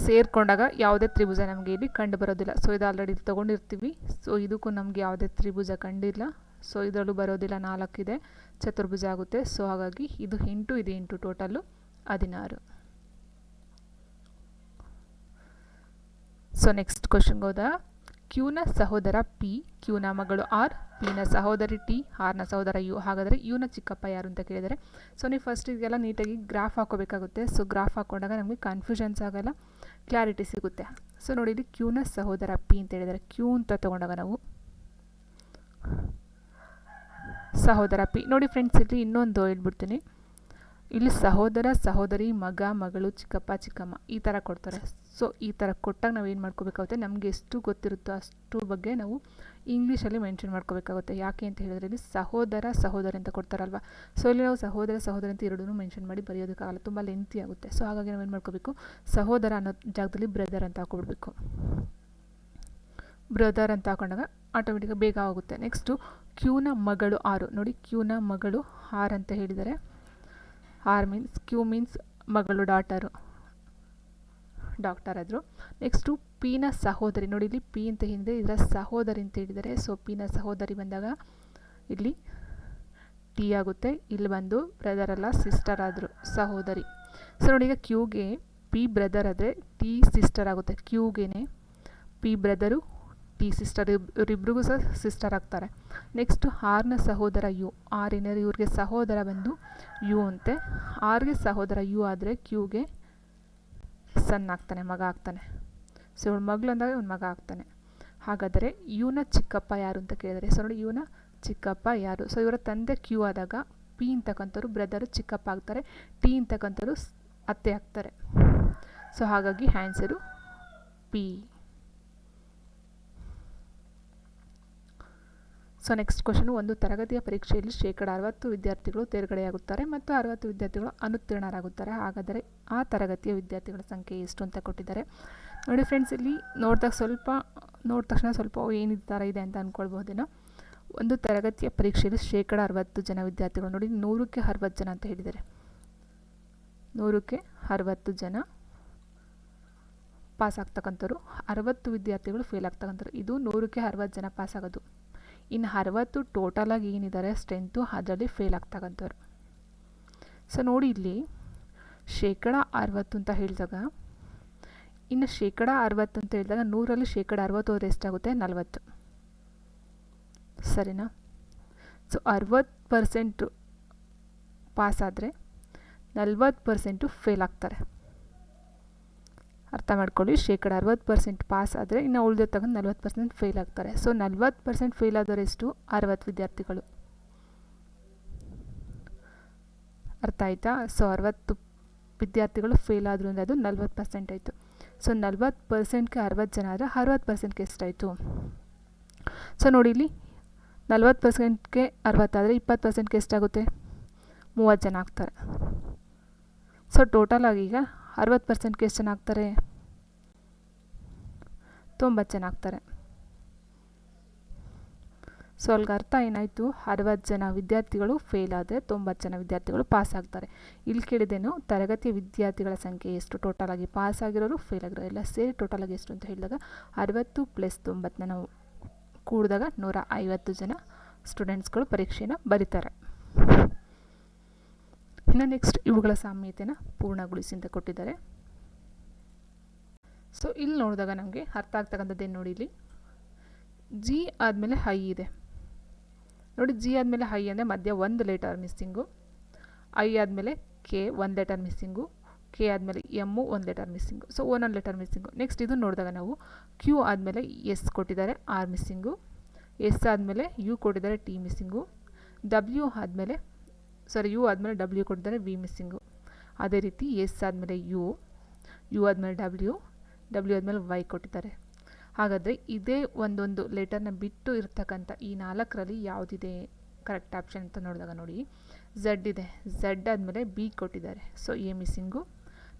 Speaker 1: ಸೇರಿಕೊಂಡಾಗ ಯಾವುದೇ ತ್ರಿಭುಜ ನಮಗೆ ಇಲ್ಲಿ ಕಂಡು ಬರೋದಿಲ್ಲ. ಸೊ ಇದು ಆಲ್ರೆಡಿ ತೊಗೊಂಡಿರ್ತೀವಿ. ಸೊ ಇದಕ್ಕೂ ನಮಗೆ ಯಾವುದೇ ತ್ರಿಭುಜ ಕಂಡಿಲ್ಲ. ಸೊ ಇದರಲ್ಲೂ ಬರೋದಿಲ್ಲ, 4 ಇದೆ, ಚತುರ್ಭುಜ ಆಗುತ್ತೆ. ಸೊ ಹಾಗಾಗಿ ಇದು 8, ಇದು 8, ಟೋಟಲ್ಲು 16. ಸೊ ನೆಕ್ಸ್ಟ್ ಕ್ವಶನ್ಗೆ ಹೋದ, ಕ್ಯೂನ ಸಹೋದರ ಪಿ, ಕ್ಯೂನ ಮಗಳು ಆರ್, ಪಿನ ಸಹೋದರಿ ಟಿ, ಆರ್ನ ಸಹೋದರ ಯು. ಹಾಗಾದರೆ ಯುನ ಚಿಕ್ಕಪ್ಪ ಯಾರು ಅಂತ ಕೇಳಿದರೆ, ಸೊ ನೀವು ಫಸ್ಟ್ ಇದೆಲ್ಲ ನೀಟಾಗಿ ಗ್ರಾಫ್ ಹಾಕೋಬೇಕಾಗುತ್ತೆ. ಸೊ ಗ್ರಾಫ್ ಹಾಕೊಂಡಾಗ ನಮಗೆ ಕನ್ಫ್ಯೂಷನ್ಸ್ ಆಗಲ್ಲ, ಕ್ಲಾರಿಟಿ ಸಿಗುತ್ತೆ. ಸೊ ನೋಡಿ ಇಲ್ಲಿ ಕ್ಯೂನ ಸಹೋದರ ಪಿ ಅಂತ ಹೇಳಿದರೆ, ಕ್ಯೂ ಅಂತ ತೊಗೊಂಡಾಗ ನಾವು ಸಹೋದರ ಪಿ. ನೋಡಿ ಫ್ರೆಂಡ್ಸ್, ಇಲ್ಲಿ ಇನ್ನೊಂದು ಹೇಳ್ಬಿಡ್ತೀನಿ, ಇಲ್ಲಿ ಸಹೋದರ, ಸಹೋದರಿ, ಮಗ, ಮಗಳು, ಚಿಕ್ಕಪ್ಪ, ಚಿಕ್ಕಮ್ಮ ಈ ಥರ ಕೊಡ್ತಾರೆ. ಸೊ ಈ ಥರ ಕೊಟ್ಟಾಗ ನಾವು ಏನು ಮಾಡ್ಕೋಬೇಕಾಗುತ್ತೆ, ನಮಗೆ ಎಷ್ಟು ಗೊತ್ತಿರುತ್ತೋ ಅಷ್ಟು ಬಗ್ಗೆ ನಾವು ಇಂಗ್ಲೀಷಲ್ಲಿ ಮೆನ್ಷನ್ ಮಾಡ್ಕೋಬೇಕಾಗುತ್ತೆ. ಯಾಕೆ ಅಂತ ಹೇಳಿದ್ರೆ ಇಲ್ಲಿ ಸಹೋದರ, ಸಹೋದರಿ ಅಂತ ಕೊಡ್ತಾರಲ್ವ. ಸೊ ಇಲ್ಲಿ ನಾವು ಸಹೋದರ, ಸಹೋದರಿ ಅಂತ ಎರಡೂ ಮೆನ್ಷನ್ ಮಾಡಿ ಬರೆಯೋದಕ್ಕಾಗಲ್ಲ, ತುಂಬ ಲೆಂತಿ ಆಗುತ್ತೆ. ಸೊ ಹಾಗಾಗಿ ನಾವು ಏನು ಮಾಡ್ಕೋಬೇಕು, ಸಹೋದರ ಅನ್ನೋ ಜಾಗದಲ್ಲಿ ಬ್ರದರ್ ಅಂತ ಹಾಕೊಬಿಡ್ಬೇಕು. ಬ್ರದರ್ ಅಂತ ಹಾಕೊಂಡಾಗ ಆಟೋಮೆಟಿಕಾಗಿ ಬೇಗ ಆಗುತ್ತೆ. ನೆಕ್ಸ್ಟು ಕ್ಯೂನ ಮಗಳು ಆರು. ನೋಡಿ ಕ್ಯೂನ ಮಗಳು ಆರ್ ಅಂತ ಹೇಳಿದ್ದಾರೆ. ಆರ್ ಮೀನ್ಸ್, ಕ್ಯೂ ಮೀನ್ಸ್ ಮಗಳು, ಡಾಟರ್ ಆದರು. ನೆಕ್ಸ್ಟು ಪಿನ ಸಹೋದರಿ ನೋಡಿ, ಇಲ್ಲಿ ಪಿ ಅಂತ ಹಿಂದೆ ಇದರ ಸಹೋದರಿ ಅಂತ ಹೇಳಿದರೆ. ಸೊ ಪಿನ ಸಹೋದರಿ ಬಂದಾಗ ಇಲ್ಲಿ ಟಿ ಆಗುತ್ತೆ. ಇಲ್ಲಿ ಬಂದು ಬ್ರದರ್ ಅಲ್ಲ ಸಿಸ್ಟರ್ ಆದರು, ಸಹೋದರಿ. ಸೊ ನೋಡಿ, ಈಗ ಕ್ಯೂಗೆ ಪಿ ಬ್ರದರ್ ಆದರೆ ಟಿ ಸಿಸ್ಟರ್ ಆಗುತ್ತೆ. ಕ್ಯೂಗೇನೆ ಪಿ ಬ್ರದರು ಟಿ ಸಿಸ್ಟರ್, ಇವರಿಬ್ರಿಗೂ ಸಹ ಸಿಸ್ಟರ್ ಆಗ್ತಾರೆ. ನೆಕ್ಸ್ಟ್ ಆರ್ನ ಸಹೋದರ ಯು. ಆರ್ ಏನಾದ್ರು ಇವ್ರಿಗೆ ಸಹೋದರ ಬಂದು ಯು ಅಂತೆ. ಆರ್ಗೆ ಸಹೋದರ ಯು ಆದರೆ ಕ್ಯೂಗೆ ಸನ್ ಆಗ್ತಾನೆ, ಮಗ ಆಗ್ತಾನೆ. ಸೊ ಇವಳು ಮಗಳು ಅಂದಾಗ ಇವನು ಮಗ ಆಗ್ತಾನೆ. ಹಾಗಾದರೆ ಯುನ ಚಿಕ್ಕಪ್ಪ ಯಾರು ಅಂತ ಕೇಳಿದರೆ, ಸೊ ನೋಡಿ ಯುನ ಚಿಕ್ಕಪ್ಪ ಯಾರು? ಸೊ ಇವರ ತಂದೆ ಕ್ಯೂ ಆದಾಗ ಪಿ ಅಂತಕ್ಕಂಥವ್ರು ಬ್ರದರು ಚಿಕ್ಕಪ್ಪ ಆಗ್ತಾರೆ, ಟಿ ಅಂತಕ್ಕಂಥವ್ರು ಅತ್ತೆ ಆಗ್ತಾರೆ. ಸೊ ಹಾಗಾಗಿ answer P. So next question, ಒಂದು ತರಗತಿಯ ಪರೀಕ್ಷೆಯಲ್ಲಿ 60% ವಿದ್ಯಾರ್ಥಿಗಳು ತೇರ್ಗಡೆಯಾಗುತ್ತಾರೆ ಮತ್ತು 60 ವಿದ್ಯಾರ್ಥಿಗಳು ಅನುತ್ತೀರ್ಣರಾಗುತ್ತಾರೆ. ಹಾಗಾದರೆ ಆ ತರಗತಿಯ ವಿದ್ಯಾರ್ಥಿಗಳ ಸಂಖ್ಯೆ ಎಷ್ಟು ಅಂತ ಕೊಟ್ಟಿದ್ದಾರೆ. ನೋಡಿ ಫ್ರೆಂಡ್ಸ್, ಇಲ್ಲಿ ನೋಡಿದ ತಕ್ಷಣ ಸ್ವಲ್ಪ ಏನಿದು ಥರ ಇದೆ ಅಂತ ಅಂದ್ಕೊಳ್ಬಹುದೇನೋ. ಒಂದು ತರಗತಿಯ ಪರೀಕ್ಷೆಯಲ್ಲಿ 60% ಜನ ವಿದ್ಯಾರ್ಥಿಗಳು, ನೋಡಿ 100ಕ್ಕೆ 60 ಜನ ಅಂತ ಹೇಳಿದ್ದಾರೆ. 100ಕ್ಕೆ 60 ಜನ ಪಾಸ್ ಆಗ್ತಕ್ಕಂಥವ್ರು, 60 ವಿದ್ಯಾರ್ಥಿಗಳು ಫೇಲ್ ಆಗ್ತಕ್ಕಂಥವ್ರು. ಇದು 100ಕ್ಕೆ 60 ಜನ ಪಾಸ್ ಆಗೋದು. ಇನ್ನು 60 ಟೋಟಲಾಗಿ ಏನಿದ್ದಾರೆ ಸ್ಟ್ರೆಂತು, ಅದರಲ್ಲಿ ಫೇಲ್ ಆಗ್ತಕ್ಕಂಥವ್ರು. ಸೊ ನೋಡಿ, ಇಲ್ಲಿ 60% ಅಂತ ಹೇಳಿದಾಗ, ಇನ್ನು 60% ಅಂತ ಹೇಳಿದಾಗ 100ರಲ್ಲಿ 60 ಹೋದರೆ ಎಷ್ಟಾಗುತ್ತೆ? 40. ಸರಿನಾ? ಸೊ 60% ಪಾಸ್ ಆದರೆ 40% ಫೇಲ್ ಆಗ್ತಾರೆ. ಅರ್ಥ ಮಾಡ್ಕೊಳ್ಳಿ, 60% ಪಾಸ್ ಆದರೆ ಇನ್ನು ಉಳಿದಿರ್ತಕ್ಕಂಥ 40% ಫೇಲ್ ಆಗ್ತಾರೆ. ಸೊ 40% ಫೇಲ್ ಆದವರು ಎಷ್ಟು? 60 ವಿದ್ಯಾರ್ಥಿಗಳು. ಅರ್ಥ ಆಯಿತಾ? ಸೊ 60 ವಿದ್ಯಾರ್ಥಿಗಳು ಫೇಲ್ ಆದರು ಅಂದರೆ ಅದು 40% ಆಯಿತು. ಸೊ 40%ಗೆ 60 ಜನ ಆದರೆ 60%ಗೆ ಎಷ್ಟಾಯಿತು? ಸೊ ನೋಡಿ, ಇಲ್ಲಿ 40%ಗೆ 60 ಆದರೆ 20%ಗೆ ಎಷ್ಟಾಗುತ್ತೆ? 30 ಜನ ಆಗ್ತಾರೆ. ಸೊ ಟೋಟಲಾಗಿ ಈಗ 60%ಗೆ ಎಷ್ಟು ಜನ ಆಗ್ತಾರೆ? 90 ಜನ ಆಗ್ತಾರೆ. ಸೊ ಅಲ್ಲಿಗೆ ಅರ್ಥ ಏನಾಯಿತು? 60 ಜನ ವಿದ್ಯಾರ್ಥಿಗಳು ಫೇಲ್ ಆದರೆ 90 ಜನ ವಿದ್ಯಾರ್ಥಿಗಳು ಪಾಸ್ ಆಗ್ತಾರೆ. ಇಲ್ಲಿ ಕೇಳಿದೇನು, ತರಗತಿಯ ವಿದ್ಯಾರ್ಥಿಗಳ ಸಂಖ್ಯೆ ಎಷ್ಟು? ಟೋಟಲಾಗಿ ಪಾಸ್ ಆಗಿರೋರು ಫೇಲ್ ಆಗಿರೋರು ಎಲ್ಲ ಸೇರಿ ಟೋಟಲಾಗಿ ಎಷ್ಟು ಅಂತ ಹೇಳಿದಾಗ 60 + 90ನ ನಾವು ಕೂಡಿದಾಗ 150 ಜನ ಸ್ಟೂಡೆಂಟ್ಸ್ಗಳು ಪರೀಕ್ಷೆನ ಬರೀತಾರೆ. ಇನ್ನು ನೆಕ್ಸ್ಟ್ ಇವುಗಳ ಸಾಮ್ಯತೆನ ಪೂರ್ಣಗೊಳಿಸಿ ಅಂತ ಕೊಟ್ಟಿದ್ದಾರೆ. ಸೊ ಇಲ್ಲಿ ನೋಡಿದಾಗ ನಮಗೆ ಅರ್ಥ ಆಗ್ತಕ್ಕಂಥದ್ದೇನು ನೋಡಿ, ಇಲ್ಲಿ ಜಿ ಆದಮೇಲೆ ಹೈ ಇದೆ ನೋಡಿ. ಜಿ ಆದಮೇಲೆ ಹೈ ಅಂದರೆ ಮಧ್ಯ 1 ಲೆಟರ್ ಮಿಸ್ಸಿಂಗು, ಐ ಆದಮೇಲೆ ಕೆ 1 ಲೆಟರ್ ಮಿಸ್ಸಿಂಗು, ಕೆ ಆದಮೇಲೆ M 1 letter missing. So 1 letter missing. Next ಇದು ನೋಡಿದಾಗ ನಾವು ಕ್ಯೂ ಆದಮೇಲೆ ಎಸ್ ಕೊಟ್ಟಿದ್ದಾರೆ, ಆರ್ ಮಿಸ್ಸಿಂಗು. ಎಸ್ ಆದಮೇಲೆ ಯು ಕೊಟ್ಟಿದ್ದಾರೆ, ಟಿ ಮಿಸ್ಸಿಂಗು. ಯು ಆದಮೇಲೆ ಡಬ್ಲ್ಯೂ ಕೊಟ್ಟಿದ್ದಾರೆ, ವಿ ಮಿಸ್ಸಿಂಗು. ಅದೇ ರೀತಿ ಎಸ್ ಆದಮೇಲೆ ಯು ಆದಮೇಲೆ ಡಬ್ಲ್ಯೂ ಆದಮೇಲೆ ವೈ ಕೊಟ್ಟಿದ್ದಾರೆ. ಹಾಗಾದರೆ ಇದೇ ಒಂದೊಂದು ಲೆಟರ್ನ ಬಿಟ್ಟು ಇರ್ತಕ್ಕಂಥ ಈ 4ರಲ್ಲಿ ಯಾವುದಿದೆ ಕರೆಕ್ಟ್ ಆಪ್ಷನ್ ಅಂತ ನೋಡಿದಾಗ ನೋಡಿ, ಝಡ್ ಇದೆ. ಝಡ್ ಆದಮೇಲೆ ಬಿ ಕೊಟ್ಟಿದ್ದಾರೆ, so A missing.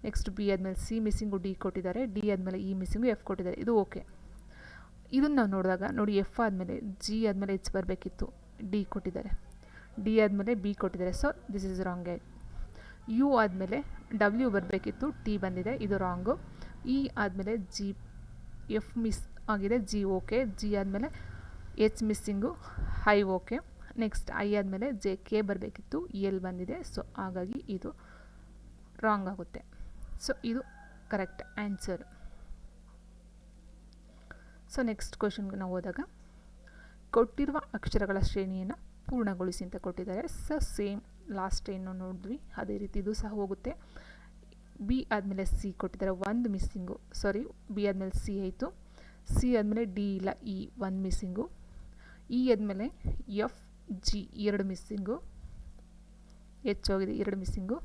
Speaker 1: Next B ಆದಮೇಲೆ ಸಿ ಮಿಸ್ಸಿಂಗು, ಡಿ ಕೊಟ್ಟಿದ್ದಾರೆ. ಡಿ ಆದಮೇಲೆ ಇ ಮಿಸ್ಸಿಂಗು, ಎಫ್ ಕೊಟ್ಟಿದ್ದಾರೆ. ಇದು ಓಕೆ. ಇದನ್ನು ನಾವು ನೋಡಿದಾಗ ನೋಡಿ, ಎಫ್ ಆದಮೇಲೆ ಜಿ ಆದಮೇಲೆ ಎಚ್ ಬರಬೇಕಿತ್ತು, ಡಿ ಕೊಟ್ಟಿದ್ದಾರೆ. ಡಿ ಆದಮೇಲೆ ಬಿ ಕೊಟ್ಟಿದ್ದಾರೆ, so this is wrong. U ಆದಮೇಲೆ ಡಬ್ಲ್ಯೂ ಬರಬೇಕಿತ್ತು, ಟಿ ಬಂದಿದೆ, ಇದು ರಾಂಗು. ಇ ಆದಮೇಲೆ ಜಿ, ಎಫ್ ಮಿಸ್ ಆಗಿದೆ, ಜಿ ಓಕೆ. ಜಿ ಆದಮೇಲೆ H missing, I okay. Next I ಆದಮೇಲೆ ಜೆ, ಕೆ ಬರಬೇಕಿತ್ತು, ಎಲ್ ಬಂದಿದೆ, ಸೊ ಹಾಗಾಗಿ ಇದು ರಾಂಗ್ ಆಗುತ್ತೆ. ಸೊ ಇದು ಕರೆಕ್ಟ್ ಆನ್ಸರ್. ಸೊ ನೆಕ್ಸ್ಟ್ ಕ್ವಶನ್ಗೆ ನಾವು ಹೋದಾಗ, ಕೊಟ್ಟಿರುವ ಅಕ್ಷರಗಳ ಶ್ರೇಣಿಯನ್ನು ಪೂರ್ಣಗೊಳಿಸಿ ಅಂತ ಕೊಟ್ಟಿದ್ದಾರೆ. ಸೊ ಸೇಮ್ ಲಾಸ್ಟ್ ಏನು ನೋಡಿದ್ವಿ ಅದೇ ರೀತಿ ಇದು ಸಹ ಹೋಗುತ್ತೆ. ಬಿ ಆದಮೇಲೆ ಸಿ ಕೊಟ್ಟಿದ್ದಾರೆ, 1 ಮಿಸ್ಸಿಂಗು. ಬಿ ಆದಮೇಲೆ ಸಿ ಆಯಿತು. ಸಿ ಆದಮೇಲೆ ಡಿ ಇಲ್ಲ, ಇ 1 ಮಿಸ್ಸಿಂಗು. ಇ ಆದಮೇಲೆ ಎಫ್ ಜಿ 2 ಮಿಸ್ಸಿಂಗು. ಎಚ್ ಹೋಗಿದೆ, 2 ಮಿಸ್ಸಿಂಗು.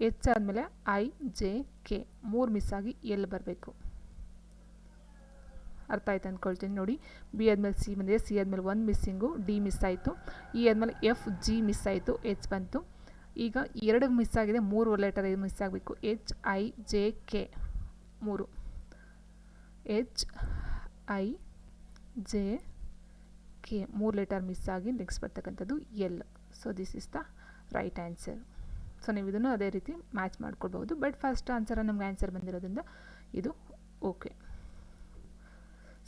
Speaker 1: ಎಚ್ ಆದಮೇಲೆ ಐ ಜೆ ಕೆ 3 ಮಿಸ್ ಆಗಿ ಎಲ್ ಬರಬೇಕು. ಅರ್ಥ ಆಯ್ತು ಅಂದ್ಕೊಳ್ತೀನಿ ನೋಡಿ. ಬಿ ಆದಮೇಲೆ ಸಿ ಬಂದಿದೆ, ಸಿ ಆದಮೇಲೆ 1 ಮಿಸ್ಸಿಂಗು, ಡಿ ಮಿಸ್ ಆಯಿತು. ಇ ಆದಮೇಲೆ ಎಫ್ ಜಿ ಮಿಸ್ ಆಯಿತು, ಎಚ್ ಬಂತು. ಈಗ 2 ಮಿಸ್ ಆಗಿದೆ, 3 ಲೆಟರ್ ಮಿಸ್ ಆಗಬೇಕು. H I J K 3, H I J K 3 letter miss ಆಗಿ ನೆಕ್ಸ್ಟ್ ಬರ್ತಕ್ಕಂಥದ್ದು L. So this is the right answer. So ನೀವು ಇದನ್ನು ಅದೇ ರೀತಿ ಮ್ಯಾಚ್ ಮಾಡ್ಕೊಳ್ಬೋದು. ಬಟ್ ಫಸ್ಟ್ ಆನ್ಸರ್ ನಮ್ಗೆ ಆನ್ಸರ್ ಬಂದಿರೋದ್ರಿಂದ ಇದು ಓಕೆ.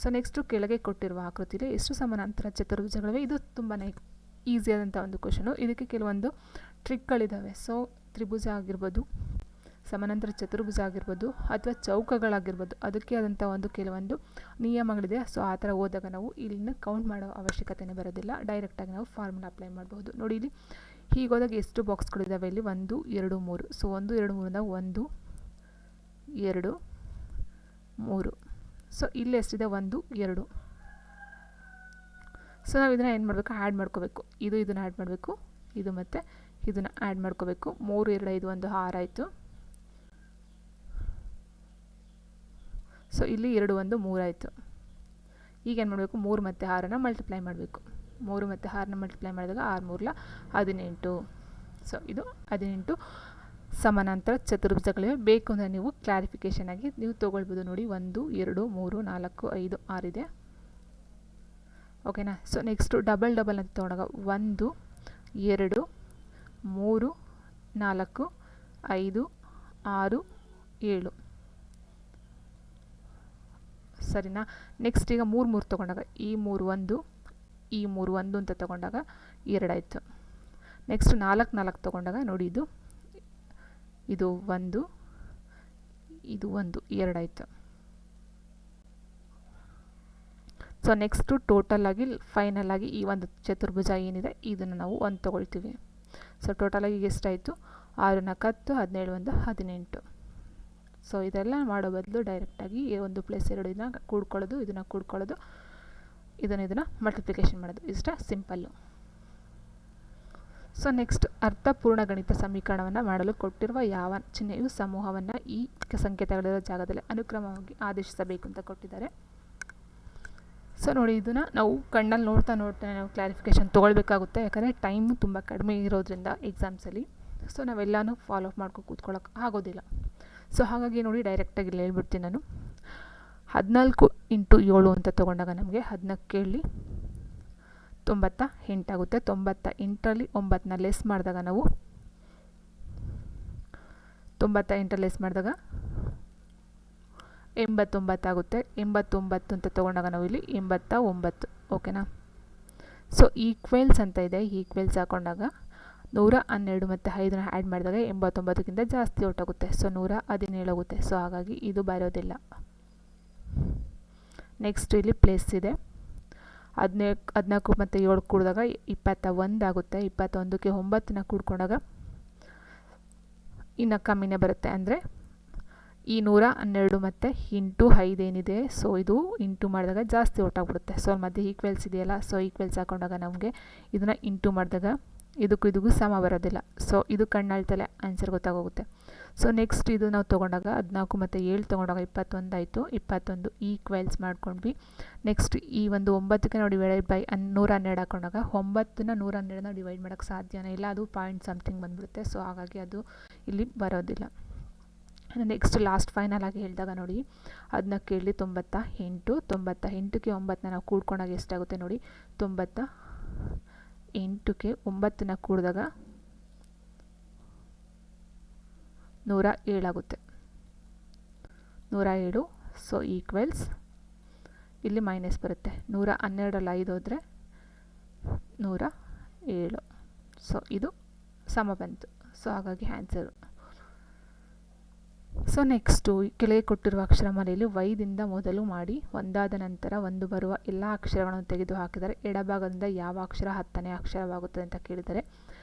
Speaker 1: ಸೊ ನೆಕ್ಸ್ಟು ಕೆಳಗೆ ಕೊಟ್ಟಿರುವ ಆಕೃತಿಯಲ್ಲಿ ಎಷ್ಟು ಸಮಾನಾಂತರ ಚತುರ್ಭುಜಗಳಿವೆ. ಇದು ತುಂಬಾ ಈಸಿಯಾದಂಥ ಒಂದು ಕ್ವಶನು. ಇದಕ್ಕೆ ಕೆಲವೊಂದು ಟ್ರಿಕ್ಗಳಿದ್ದಾವೆ. ಸೊ ತ್ರಿಭುಜ ಆಗಿರ್ಬೋದು, ಸಮಾನಾಂತರ ಚತುರ್ಭುಜ ಆಗಿರ್ಬೋದು, ಅಥವಾ ಚೌಕಗಳಾಗಿರ್ಬೋದು, ಅದಕ್ಕೆ ಆದಂಥ ಒಂದು ಕೆಲವೊಂದು ನಿಯಮಗಳಿದೆ. ಸೊ ಆ ಥರ ಹೋದಾಗ ನಾವು ಇಲ್ಲಿನ ಕೌಂಟ್ ಮಾಡೋ ಅವಶ್ಯಕತೆನೇ ಬರೋದಿಲ್ಲ. ಡೈರೆಕ್ಟಾಗಿ ನಾವು ಫಾರ್ಮುಲಾ ಅಪ್ಲೈ ಮಾಡಬಹುದು. ನೋಡಿ ಇಲ್ಲಿ ಹೀಗೆ ಹೋದಾಗ ಎಷ್ಟು ಬಾಕ್ಸ್ಗಳಿದ್ದಾವೆ ಇಲ್ಲಿ 1 2 3. ಸೊ 1 2 3 1 2 3. ಸೊ ಇಲ್ಲಿ ಎಷ್ಟಿದೆ 1 2. ಸೊ ನಾವು ಇದನ್ನು ಏನು ಮಾಡಬೇಕು, ಆ್ಯಡ್ ಮಾಡ್ಕೋಬೇಕು. ಇದನ್ನು ಆ್ಯಡ್ ಮಾಡಬೇಕು, ಇದು ಮತ್ತು ಇದನ್ನು ಆ್ಯಡ್ ಮಾಡ್ಕೋಬೇಕು. 3 2 5 1 6 ಆಯಿತು. ಸೊ ಇಲ್ಲಿ 2 1 3 ಆಯಿತು. ಈಗ ಏನು ಮಾಡಬೇಕು, 3 ಮತ್ತು 6ನ್ನು ಮಲ್ಟಿಪ್ಲೈ ಮಾಡಬೇಕು. 3 ಮತ್ತು 6ನ್ನು ಮಲ್ಟಿಪ್ಲೈ ಮಾಡಿದಾಗ 6 3 18. ಸೊ ಇದು 18 ಸಮಾನಾಂತರ ಚತುರ್ಭುಜಗಳಿವೆ. ಬೇಕು ಅಂದರೆ ನೀವು ಕ್ಲಾರಿಫಿಕೇಷನ್ ಆಗಿ ನೀವು ತೊಗೊಳ್ಬೋದು. ನೋಡಿ 1 2 3 4 5 6 ಇದೆ. ಓಕೆನಾ. ಸೊ ನೆಕ್ಸ್ಟು ಡಬಲ್ ಅಂತ ತೊಗೊಂಡಾಗ 1 2 3 4 5 6 7. ಸರಿನಾ. ನೆಕ್ಸ್ಟ್ ಈಗ 3 3 ತೊಗೊಂಡಾಗ ಈ 3 1 ಈ 3 1 ಅಂತ ತೊಗೊಂಡಾಗ 2 ಆಯಿತು. ನೆಕ್ಸ್ಟ್ 4 4 ತೊಗೊಂಡಾಗ ನೋಡಿ ಇದು 1 ಇದು 1 2 ಆಯಿತು. ಸೊ ನೆಕ್ಸ್ಟು ಟೋಟಲಾಗಿ ಫೈನಲಾಗಿ ಈ ಒಂದು ಚತುರ್ಭುಜ ಏನಿದೆ ಇದನ್ನು ನಾವು 1 ತೊಗೊಳ್ತೀವಿ. ಸೊ ಟೋಟಲಾಗಿ ಎಷ್ಟಾಯಿತು, 6 4 10 17 1 18. ಸೊ ಇದೆಲ್ಲ ಮಾಡೋ ಬದಲು ಡೈರೆಕ್ಟಾಗಿ 1 + 2 ಇದನ್ನು ಕೂಡ್ಕೊಳ್ಳೋದು, ಇದನ್ನು ಮಲ್ಟಿಪ್ಲಿಕೇಶನ್ ಮಾಡೋದು. ಇಷ್ಟ ಸಿಂಪಲ್ಲು. ಸೊ ನೆಕ್ಸ್ಟ್ ಅರ್ಥಪೂರ್ಣ ಗಣಿತ ಸಮೀಕರಣವನ್ನು ಮಾಡಲು ಕೊಟ್ಟಿರುವ ಯಾವ ಚಿಹ್ನೆಯು ಸಮೂಹವನ್ನು ಈ ಸಂಕೇತಗಳಿರೋ ಜಾಗದಲ್ಲಿ ಅನುಕ್ರಮವಾಗಿ ಆದೇಶಿಸಬೇಕು ಅಂತ ಕೊಟ್ಟಿದ್ದಾರೆ. ಸೊ ನೋಡಿ ಇದನ್ನು ನಾವು ಕಣ್ಣಲ್ಲಿ ನೋಡ್ತಾ ನಾವು ಕ್ಲಾರಿಫಿಕೇಷನ್ ತೊಗೊಳ್ಬೇಕಾಗುತ್ತೆ. ಯಾಕಂದರೆ ಟೈಮು ತುಂಬ ಕಡಿಮೆ ಇರೋದ್ರಿಂದ ಎಕ್ಸಾಮ್ಸಲ್ಲಿ. ಸೊ ನಾವೆಲ್ಲನೂ ಫಾಲೋ ಅಪ್ ಮಾಡ್ಕೊಂಡು ಕೂತ್ಕೊಳ್ಳೋಕೆ ಆಗೋದಿಲ್ಲ. ಸೊ ಹಾಗಾಗಿ ನೋಡಿ ಡೈರೆಕ್ಟಾಗಿ ಇಲ್ಲಿ ಹೇಳ್ಬಿಡ್ತೀನಿ ನಾನು. 14 × 7 ಅಂತ ತೊಗೊಂಡಾಗ ನಮಗೆ 14 98 ಆಗುತ್ತೆ. 98ರಲ್ಲಿ 9ನ ಲೆಸ್ ಮಾಡಿದಾಗ ನಾವು 98 ಲೆಸ್ ಮಾಡಿದಾಗ 89 ಆಗುತ್ತೆ. 89 ಅಂತ ತೊಗೊಂಡಾಗ ನಾವು ಇಲ್ಲಿ 89. ಓಕೆನಾ. ಸೊ ಈಕ್ವಲ್ಸ್ ಅಂತ ಇದೆ. ಈಕ್ವಲ್ಸ್ ಹಾಕೊಂಡಾಗ 112 ಮತ್ತು 5ನ ಆ್ಯಡ್ ಮಾಡಿದಾಗ 89ಕ್ಕಿಂತ ಜಾಸ್ತಿ ಹೊರಟೋಗುತ್ತೆ. ಸೊ 117 ಹೋಗುತ್ತೆ. ಸೊ ಹಾಗಾಗಿ ಇದು ಬರೋದಿಲ್ಲ. ನೆಕ್ಸ್ಟ್ ಇಲ್ಲಿ ಪ್ಲೇಸ್ ಇದೆ. 14 ಮತ್ತು 7 ಕೂಡಿದಾಗ 21 ಆಗುತ್ತೆ. 21ಕ್ಕೆ 9ನ ಕೂಡ್ಕೊಂಡಾಗ ಇನ್ನು ಕಮ್ಮಿನೇ ಬರುತ್ತೆ. ಅಂದರೆ ಈ 112 ಮತ್ತು ಇಂಟು 5 ಏನಿದೆ, ಸೊ ಇದು ಇಂಟು ಮಾಡಿದಾಗ ಜಾಸ್ತಿ ಹೊರಟಾಗ್ಬಿಡುತ್ತೆ. ಸೊ ಮಧ್ಯೆ ಈಕ್ವಲ್ಸ್ ಇದೆಯಲ್ಲ, ಸೊ ಈಕ್ವಲ್ಸ್ ಹಾಕೊಂಡಾಗ ನಮಗೆ ಇದನ್ನು ಇಂಟು ಮಾಡಿದಾಗ ಇದಕ್ಕೂ ಸಮ ಬರೋದಿಲ್ಲ. ಸೊ ಇದು ಕಣ್ಣಾಳ್ತಲೆ ಆನ್ಸರ್ ಗೊತ್ತಾಗೋಗುತ್ತೆ. ಸೊ ನೆಕ್ಸ್ಟ್ ಇದು ನಾವು ತೊಗೊಂಡಾಗ 14 ಮತ್ತು 7 ತೊಗೊಂಡಾಗ 21 ಆಯಿತು. 21 ಈಕ್ವಲ್ಸ್ ಮಾಡ್ಕೊಂಡ್ವಿ. ನೆಕ್ಸ್ಟ್ ಈ ಒಂದು 9ಕ್ಕೆ ನಾವು ಡಿವೈಡೆಡ್ ಬೈ 112 ಹಾಕೊಂಡಾಗ 9ನ 112ನ ಡಿವೈಡ್ ಮಾಡೋಕ್ಕೆ ಸಾಧ್ಯನೇ ಇಲ್ಲ. ಅದು ಪಾಯಿಂಟ್ ಸಮಥಿಂಗ್ ಬಂದುಬಿಡುತ್ತೆ. ಸೊ ಹಾಗಾಗಿ ಅದು ಇಲ್ಲಿ ಬರೋದಿಲ್ಲ. ನೆಕ್ಸ್ಟ್ ಲಾಸ್ಟ್ ಫೈನಲ್ ಆಗಿ ಹೇಳಿದಾಗ ನೋಡಿ 14 98. 98ಕ್ಕೆ 9ನ ನಾವು ಕೂಡ್ಕೊಂಡಾಗ ಎಷ್ಟಾಗುತ್ತೆ ನೋಡಿ 98ಕ್ಕೆ 9ನ ಕೂಡಿದಾಗ 107 ಆಗುತ್ತೆ. 107. ಸೊ ಈಕ್ವಲ್ಸ್ ಇಲ್ಲಿ ಮೈನಸ್ ಬರುತ್ತೆ. 112ರಲ್ಲಿ 5 ಹೋದರೆ 107. ಸೊ ಇದು ಸಮ ಬಂತು. ಸೊ ಹಾಗಾಗಿ ಆನ್ಸರು. ಸೊ ನೆಕ್ಸ್ಟು ಕೆಳಗೆ ಕೊಟ್ಟಿರುವ ಅಕ್ಷರಮಾಲೆಯಲ್ಲಿ ವೈದಿಂದ ಮೊದಲು ಮಾಡಿ ಒಂದಾದ ನಂತರ ಒಂದು ಬರುವ ಎಲ್ಲ ಅಕ್ಷರಗಳನ್ನು ತೆಗೆದು ಹಾಕಿದರೆ ಎಡಭಾಗದಿಂದ ಯಾವ ಅಕ್ಷರ 10ನೇ ಅಕ್ಷರವಾಗುತ್ತದೆ ಅಂತ ಕೇಳಿದರೆ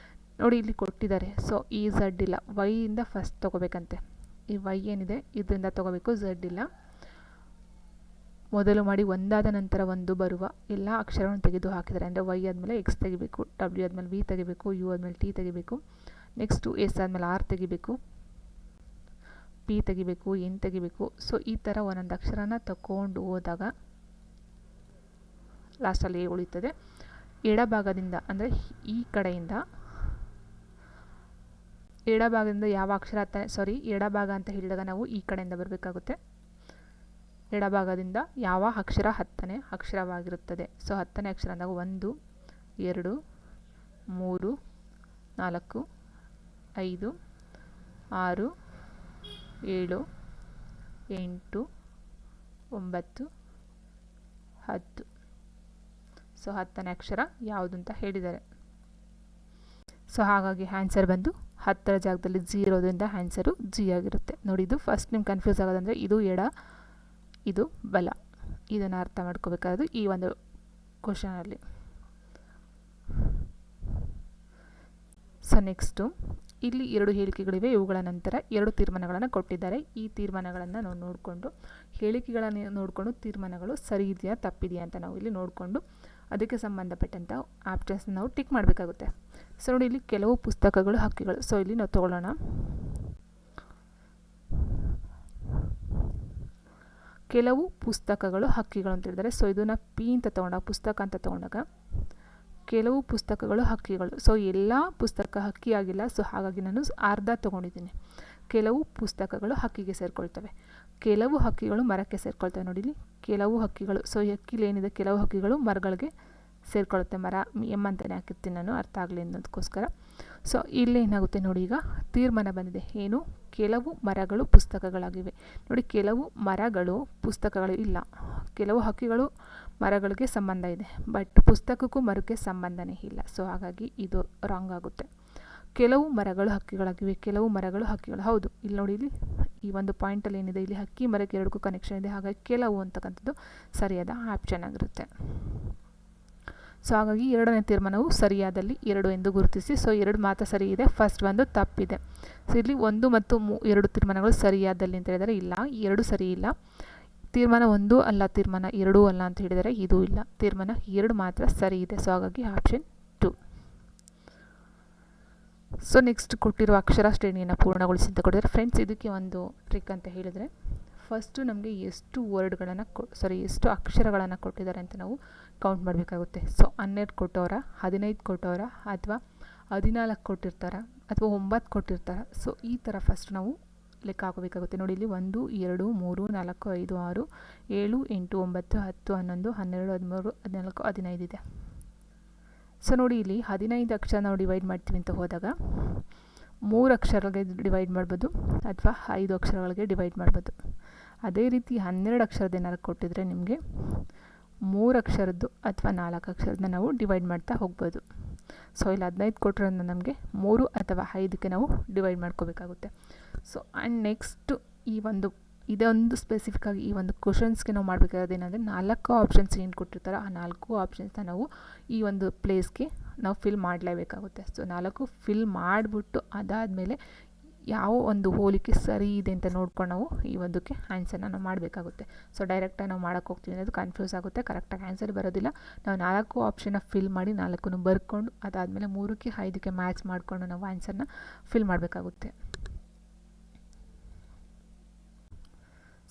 Speaker 1: ನೋಡಿ ಇಲ್ಲಿ ಕೊಟ್ಟಿದ್ದಾರೆ. ಸೊ ಈ ಝಡ್ ಇಲ್ಲ, ವೈಯಿಂದ ಫಸ್ಟ್ ತೊಗೋಬೇಕಂತೆ. ಈ ವೈ ಏನಿದೆ ಇದರಿಂದ ತೊಗೋಬೇಕು, ಝಡ್ ಇಲ್ಲ. ಮೊದಲು ಮಾಡಿ ಒಂದಾದ ನಂತರ ಒಂದು ಬರುವ ಎಲ್ಲ ಅಕ್ಷರಗಳನ್ನು ತೆಗೆದು ಹಾಕಿದರೆ ಅಂದರೆ ವೈ ಆದಮೇಲೆ ಎಕ್ಸ್ ತೆಗಿಬೇಕು, ಡಬ್ಲ್ಯೂ ಆದಮೇಲೆ ವಿ ತೆಗಿಬೇಕು, ಯು ಆದಮೇಲೆ ಟಿ ತೆಗಿಬೇಕು, ನೆಕ್ಸ್ಟು ಎಸ್ ಆದಮೇಲೆ ಆರ್ ತೆಗಿಬೇಕು, ಪಿ ತೆಗಿಬೇಕು, ಎನ್ ತೆಗಿಬೇಕು. ಸೊ ಈ ಥರ ಒಂದೊಂದು ಅಕ್ಷರನ ತಗೊಂಡು ಹೋದಾಗ ಲಾಸ್ಟಲ್ಲಿ ಎ ಉಳಿತದೆ. ಎಡಭಾಗದಿಂದ ಅಂದರೆ ಈ ಕಡೆಯಿಂದ ಎಡಭಾಗದಿಂದ ಯಾವ ಅಕ್ಷರ ಎಡಭಾಗ ಅಂತ ಹೇಳಿದಾಗ ನಾವು ಈ ಕಡೆಯಿಂದ ಬರಬೇಕಾಗುತ್ತೆ. ಎಡಭಾಗದಿಂದ ಯಾವ ಅಕ್ಷರ 10ನೇ ಅಕ್ಷರವಾಗಿರುತ್ತದೆ. ಸೊ 10ನೇ ಅಕ್ಷರ ಅಂದಾಗ 1 2 3 4 5 6 7 8 9 10. ಸೊ 10ನೇ ಅಕ್ಷರ ಯಾವುದು ಅಂತ ಹೇಳಿದ್ದಾರೆ. ಸೊ ಹಾಗಾಗಿ ಆನ್ಸರ್ ಬಂದು 10ರ ಜಾಗದಲ್ಲಿ ಜಿ ಇರೋದ್ರಿಂದ ಆನ್ಸರು ಜಿ ಆಗಿರುತ್ತೆ. ನೋಡಿ, ಇದು ಫಸ್ಟ್ ನಿಮ್ಗೆ ಕನ್ಫ್ಯೂಸ್ ಆಗೋದಂದರೆ ಇದು ಎಡ, ಇದು ಬಲ, ಇದನ್ನು ಅರ್ಥ ಮಾಡ್ಕೋಬೇಕಾದ್ರೆ ಈ ಒಂದು ಕ್ವಶನಲ್ಲಿ. ಸೊ ನೆಕ್ಸ್ಟು ಇಲ್ಲಿ 2 ಹೇಳಿಕೆಗಳಿವೆ. ಇವುಗಳ ನಂತರ 2 ತೀರ್ಮಾನಗಳನ್ನು ಕೊಟ್ಟಿದ್ದಾರೆ. ಈ ತೀರ್ಮಾನಗಳನ್ನು ನಾವು ನೋಡಿಕೊಂಡು, ಹೇಳಿಕೆಗಳನ್ನು ನೋಡಿಕೊಂಡು ತೀರ್ಮಾನಗಳು ಸರಿ ಇದೆಯಾ ತಪ್ಪಿದೆಯಾ ಅಂತ ನಾವು ಇಲ್ಲಿ ನೋಡಿಕೊಂಡು ಅದಕ್ಕೆ ಸಂಬಂಧಪಟ್ಟಂಥ ಆಪ್ಷನ್ಸ್ನ ನಾವು ಟಿಕ್ ಮಾಡಬೇಕಾಗುತ್ತೆ. ಸೊ ನೋಡಿ, ಇಲ್ಲಿ ಕೆಲವು ಪುಸ್ತಕಗಳು ಹಕ್ಕಿಗಳು. ಸೊ ಇಲ್ಲಿ ನಾವು ತಗೊಳ್ಳೋಣ. ಕೆಲವು ಪುಸ್ತಕಗಳು ಹಕ್ಕಿಗಳು ಅಂತ ಹೇಳಿದ್ದಾರೆ. ಸೊ ಇದನ್ನು ಪಿ ಅಂತ ತೊಗೊಂಡಾಗ, ಪುಸ್ತಕ ಅಂತ ತೊಗೊಂಡಾಗ ಕೆಲವು ಪುಸ್ತಕಗಳು ಹಕ್ಕಿಗಳು. ಸೊ ಎಲ್ಲ ಪುಸ್ತಕ ಹಕ್ಕಿ ಆಗಿಲ್ಲ. ಸೊ ಹಾಗಾಗಿ ನಾನು ಅರ್ಧ ತೊಗೊಂಡಿದ್ದೀನಿ. ಕೆಲವು ಪುಸ್ತಕಗಳು ಹಕ್ಕಿಗೆ ಸೇರಿಕೊಳ್ತವೆ, ಕೆಲವು ಹಕ್ಕಿಗಳು ಮರಕ್ಕೆ ಸೇರಿಕೊಳ್ತವೆ. ನೋಡಿ, ಇಲ್ಲಿ ಕೆಲವು ಹಕ್ಕಿಗಳು. ಸೊ ಈ ಹಕ್ಕಿಲಿ ಏನಿದೆ, ಕೆಲವು ಹಕ್ಕಿಗಳು ಮರಗಳಿಗೆ ಸೇರಿಕೊಳ್ಳುತ್ತೆ. ಮರ ಎಮ್ ಅಂತಲೇ ಹಾಕಿರ್ತೀನಿ ನಾನು, ಅರ್ಥ ಆಗಲಿ ಅನ್ನೋದಕ್ಕೋಸ್ಕರ. ಸೊ ಇಲ್ಲಿ ಏನಾಗುತ್ತೆ ನೋಡಿ, ಈಗ ತೀರ್ಮಾನ ಬಂದಿದೆ. ಏನು? ಕೆಲವು ಮರಗಳು ಪುಸ್ತಕಗಳಾಗಿವೆ. ನೋಡಿ, ಕೆಲವು ಮರಗಳು ಪುಸ್ತಕಗಳು ಇಲ್ಲ. ಕೆಲವು ಹಕ್ಕಿಗಳು ಮರಗಳಿಗೆ ಸಂಬಂಧ ಇದೆ, ಬಟ್ ಪುಸ್ತಕಕ್ಕೂ ಮರಕ್ಕೆ ಸಂಬಂಧನೇ ಇಲ್ಲ. ಸೊ ಹಾಗಾಗಿ ಇದು ರಾಂಗ್ ಆಗುತ್ತೆ. ಕೆಲವು ಮರಗಳು ಹಕ್ಕಿಗಳಾಗಿವೆ, ಕೆಲವು ಮರಗಳು ಹಕ್ಕಿಗಳು. ಹೌದು, ಇಲ್ಲಿ ನೋಡಿ, ಇಲ್ಲಿ ಈ ಒಂದು ಪಾಯಿಂಟಲ್ಲಿ ಏನಿದೆ, ಇಲ್ಲಿ ಹಕ್ಕಿ ಮರಕ್ಕೆ ಎರಡಕ್ಕೂ ಕನೆಕ್ಷನ್ ಇದೆ. ಹಾಗಾಗಿ ಕೆಲವು ಅಂತಕ್ಕಂಥದ್ದು ಸರಿಯಾದ ಆಪ್ಷನ್ ಆಗಿರುತ್ತೆ. ಸೊ ಹಾಗಾಗಿ 2ನೇ ತೀರ್ಮಾನವು ಸರಿಯಾದಲ್ಲಿ 2 ಎಂದು ಗುರುತಿಸಿ. ಸೊ 2 ಮಾತ್ರ ಸರಿ ಇದೆ, ಫಸ್ಟ್ ಒಂದು ತಪ್ಪಿದೆ. ಸೊ ಇಲ್ಲಿ 1 ಮತ್ತು 2 ತೀರ್ಮಾನಗಳು ಸರಿಯಾದಲ್ಲಿ ಅಂತ ಹೇಳಿದರೆ ಇಲ್ಲ, 2 ಸರಿ ಇಲ್ಲ. ತೀರ್ಮಾನ 1 ಅಲ್ಲ, ತೀರ್ಮಾನ 2 ಅಲ್ಲ ಅಂತ ಹೇಳಿದರೆ ಇದು ಇಲ್ಲ. ತೀರ್ಮಾನ 2 ಮಾತ್ರ ಸರಿ ಇದೆ. ಸೊ ಹಾಗಾಗಿ ಆಪ್ಷನ್ 2. ಸೊ ನೆಕ್ಸ್ಟ್ ಕೊಟ್ಟಿರುವ ಅಕ್ಷರ ಶ್ರೇಣಿಯನ್ನು ಪೂರ್ಣಗೊಳಿಸಿ ಅಂತ ಕೊಟ್ಟಿದ್ದಾರೆ. ಫ್ರೆಂಡ್ಸ್, ಇದಕ್ಕೆ ಒಂದು ಟ್ರಿಕ್ ಅಂತ ಹೇಳಿದರೆ, ಫಸ್ಟು ನಮಗೆ ಎಷ್ಟು ವರ್ಡ್ಗಳನ್ನು ಎಷ್ಟು ಅಕ್ಷರಗಳನ್ನು ಕೊಟ್ಟಿದ್ದಾರೆ ಅಂತ ನಾವು ಕೌಂಟ್ ಮಾಡಬೇಕಾಗುತ್ತೆ. ಸೊ 12 ಕೊಟ್ಟವರ, 15 ಕೊಟ್ಟವರ, ಅಥವಾ 14 ಕೊಟ್ಟಿರ್ತಾರ, ಅಥವಾ 9 ಕೊಟ್ಟಿರ್ತಾರೆ. ಸೊ ಈ ಥರ ಫಸ್ಟ್ ನಾವು ಲೆಕ್ಕ ಹಾಕಬೇಕಾಗುತ್ತೆ. ನೋಡಿ, ಇಲ್ಲಿ 1 2 3 4 5 6 7 8 9 10 11 12 13 14 15 ಇದೆ. ಸೊ ನೋಡಿ, ಇಲ್ಲಿ 15 ಅಕ್ಷರ ನಾವು ಡಿವೈಡ್ ಮಾಡ್ತೀವಿ ಅಂತ ಹೋದಾಗ 3 ಅಕ್ಷರಗಳಿಗೆ ಡಿವೈಡ್ ಮಾಡ್ಬೋದು, ಅಥವಾ 5 ಅಕ್ಷರಗಳಿಗೆ ಡಿವೈಡ್ ಮಾಡ್ಬೋದು. ಅದೇ ರೀತಿ 12 ಅಕ್ಷರದ ಏನಾರು ಕೊಟ್ಟಿದ್ರೆ ನಿಮಗೆ 3 ಅಕ್ಷರದ್ದು ಅಥವಾ 4 ಅಕ್ಷರದನ್ನ ನಾವು ಡಿವೈಡ್ ಮಾಡ್ತಾ ಹೋಗ್ಬೋದು. ಸೊ ಇಲ್ಲಿ 15 ಕೊಟ್ಟಿರೋದನ್ನ ನಮಗೆ 3 ಅಥವಾ 5ಕ್ಕೆ ನಾವು ಡಿವೈಡ್ ಮಾಡ್ಕೋಬೇಕಾಗುತ್ತೆ. ಸೊ ಆ್ಯಂಡ್ ನೆಕ್ಸ್ಟು ಇದೇ ಒಂದು ಸ್ಪೆಸಿಫಿಕ್ ಆಗಿ ಈ ಒಂದು ಕ್ವಶನ್ಸ್ಗೆ ನಾವು ಮಾಡಬೇಕಾದ್ರೆ ಏನಂದರೆ 4 ಆಪ್ಷನ್ಸ್ ಏನು ಕೊಟ್ಟಿರ್ತಾರೋ ಆ 4 ಆಪ್ಷನ್ಸ್ನ ನಾವು ಈ ಒಂದು ಪ್ಲೇಸ್ಗೆ ನಾವು ಫಿಲ್ ಮಾಡಲೇಬೇಕಾಗುತ್ತೆ. ಸೊ 4 ಫಿಲ್ ಮಾಡಿಬಿಟ್ಟು ಅದಾದಮೇಲೆ ಯಾವ ಒಂದು ಹೋಲಿಕೆ ಸರಿ ಇದೆ ಅಂತ ನೋಡ್ಕೊಂಡು ನಾವು ಈ ಒಂದಕ್ಕೆ ಆನ್ಸರ್ನ ನಾವು ಮಾಡಬೇಕಾಗುತ್ತೆ. ಸೊ ಡೈರೆಕ್ಟಾಗಿ ನಾವು ಮಾಡೋಕ್ಕೆ ಹೋಗ್ತೀವಿ ಅನ್ನೋದು ಕನ್ಫ್ಯೂಸ್ ಆಗುತ್ತೆ, ಕರೆಕ್ಟಾಗಿ ಆನ್ಸರ್ ಬರೋದಿಲ್ಲ. ನಾವು 4 ಆಪ್ಷನ್ನ ಫಿಲ್ ಮಾಡಿ 4 ಬರ್ಕೊಂಡು ಅದಾದಮೇಲೆ 3ಕ್ಕೆ 5ಕ್ಕೆ ಮ್ಯಾಚ್ ಮಾಡಿಕೊಂಡು ನಾವು ಆನ್ಸರ್ನ ಫಿಲ್ ಮಾಡಬೇಕಾಗುತ್ತೆ.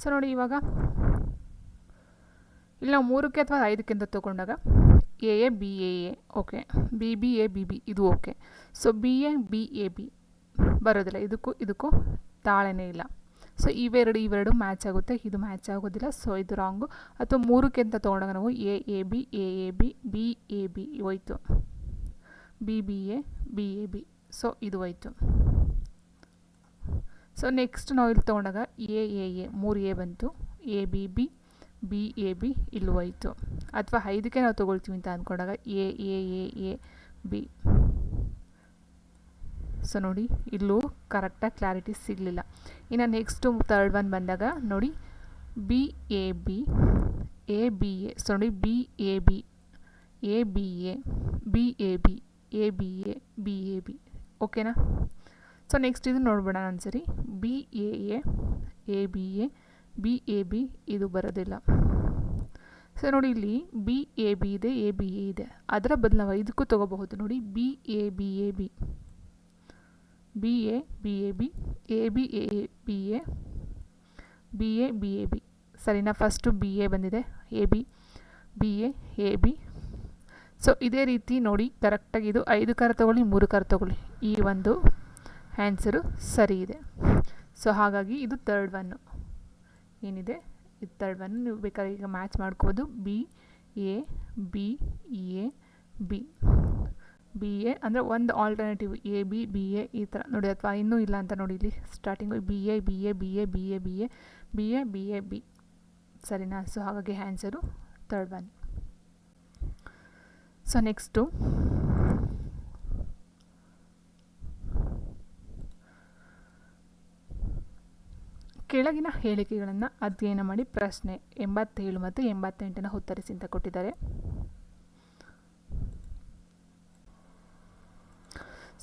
Speaker 1: ಸೊ ನೋಡಿ, ಇವಾಗ ಇಲ್ಲಿ ನಾವು 3ಕ್ಕೆ ಅಥವಾ 5ಕ್ಕೆ ಅಂತ ತೊಗೊಂಡಾಗ A A B A A okay, B B A B B ಇದು okay. So B A B A B ಬರೋದಿಲ್ಲ, ಇದಕ್ಕೂ ತಾಳನೇ ಇಲ್ಲ. ಸೊ ಇವೆರಡು ಮ್ಯಾಚ್ ಆಗುತ್ತೆ, ಇದು ಮ್ಯಾಚ್ ಆಗೋದಿಲ್ಲ. ಸೊ ಇದು ರಾಂಗು. ಅಥವಾ 3ಕ್ಕೆ ಅಂತ ತೊಗೊಂಡಾಗ ನಾವು A A B A A B B A B ಹೋಯ್ತು, B B A B A B. So ಇದು ಹೋಯ್ತು. ಸೊ ನೆಕ್ಸ್ಟ್ ನಾವು ಇಲ್ಲಿ ತೊಗೊಂಡಾಗ ಎ ಎ ಎ 3 ಎ ಬಂತು, A B B B A B ಇಲ್ಲೂ ಹೋಯ್ತು. ಅಥವಾ 5ಕ್ಕೆ ನಾವು ತೊಗೊಳ್ತೀವಿ ಅಂತ ಅಂದ್ಕೊಂಡಾಗ A A A A B. So ನೋಡಿ, ಇಲ್ಲೂ ಕರೆಕ್ಟಾಗಿ ಕ್ಲಾರಿಟಿ ಸಿಗಲಿಲ್ಲ. ಇನ್ನು ನೆಕ್ಸ್ಟು ಥರ್ಡ್ ಒನ್ ಬಂದಾಗ ನೋಡಿ, B A B A B A. So ನೋಡಿ, B A B A B A B A B A B A B A B ಓಕೆನಾ. So next ಇದು ನೋಡ್ಬೇಡ ಒಂದ್ಸರಿ, B A A B A B A B ಇದು ಬರೋದಿಲ್ಲ. So ನೋಡಿ, ಇಲ್ಲಿ B A B ಇದೆ, ಎ ಬಿ ಎ ಇದೆ, ಅದರ ಬದಲು ನಾವು ಇದಕ್ಕೂ ತೊಗೋಬಹುದು. ನೋಡಿ, B A B A B B A B A B A B A B A B A B A B ಸರಿನಾ. ಫಸ್ಟು ಬಿ ಎ ಬಂದಿದೆ, A B B A B. So ಇದೇ ರೀತಿ ನೋಡಿ, ಕರೆಕ್ಟಾಗಿ ಇದು 5 ಕಾರ ತೊಗೊಳ್ಳಿ, 3 ಕಾರ ತೊಗೊಳ್ಳಿ, ಈ ಒಂದು ಆನ್ಸರು ಸರಿ ಇದೆ. ಸೊ ಹಾಗಾಗಿ ಇದು ಥರ್ಡ್ ಒನ್ನು ಏನಿದೆ, ಇದು ಥರ್ಡ್ ಒನ್. ನೀವು ಬೇಕಾದ್ರೆ ಈಗ ಮ್ಯಾಚ್ ಮಾಡ್ಕೋಬೋದು. B A B A B B A ಅಂದರೆ ಒಂದು alternative A B B A ಈ ಥರ ನೋಡಿ. ಅಥವಾ ಇನ್ನೂ ಇಲ್ಲ ಅಂತ ನೋಡಿ, ಇಲ್ಲಿ starting B A B A B A B A B A B A B A B ಸರಿನಾ. ಸೊ ಹಾಗಾಗಿ answer third one. So next ಕೆಳಗಿನ ಹೇಳಿಕೆಗಳನ್ನು ಅಧ್ಯಯನ ಮಾಡಿ ಪ್ರಶ್ನೆ 87 ಮತ್ತು 88 ಉತ್ತರಿಸಿ ಅಂತ ಕೊಟ್ಟಿದ್ದಾರೆ.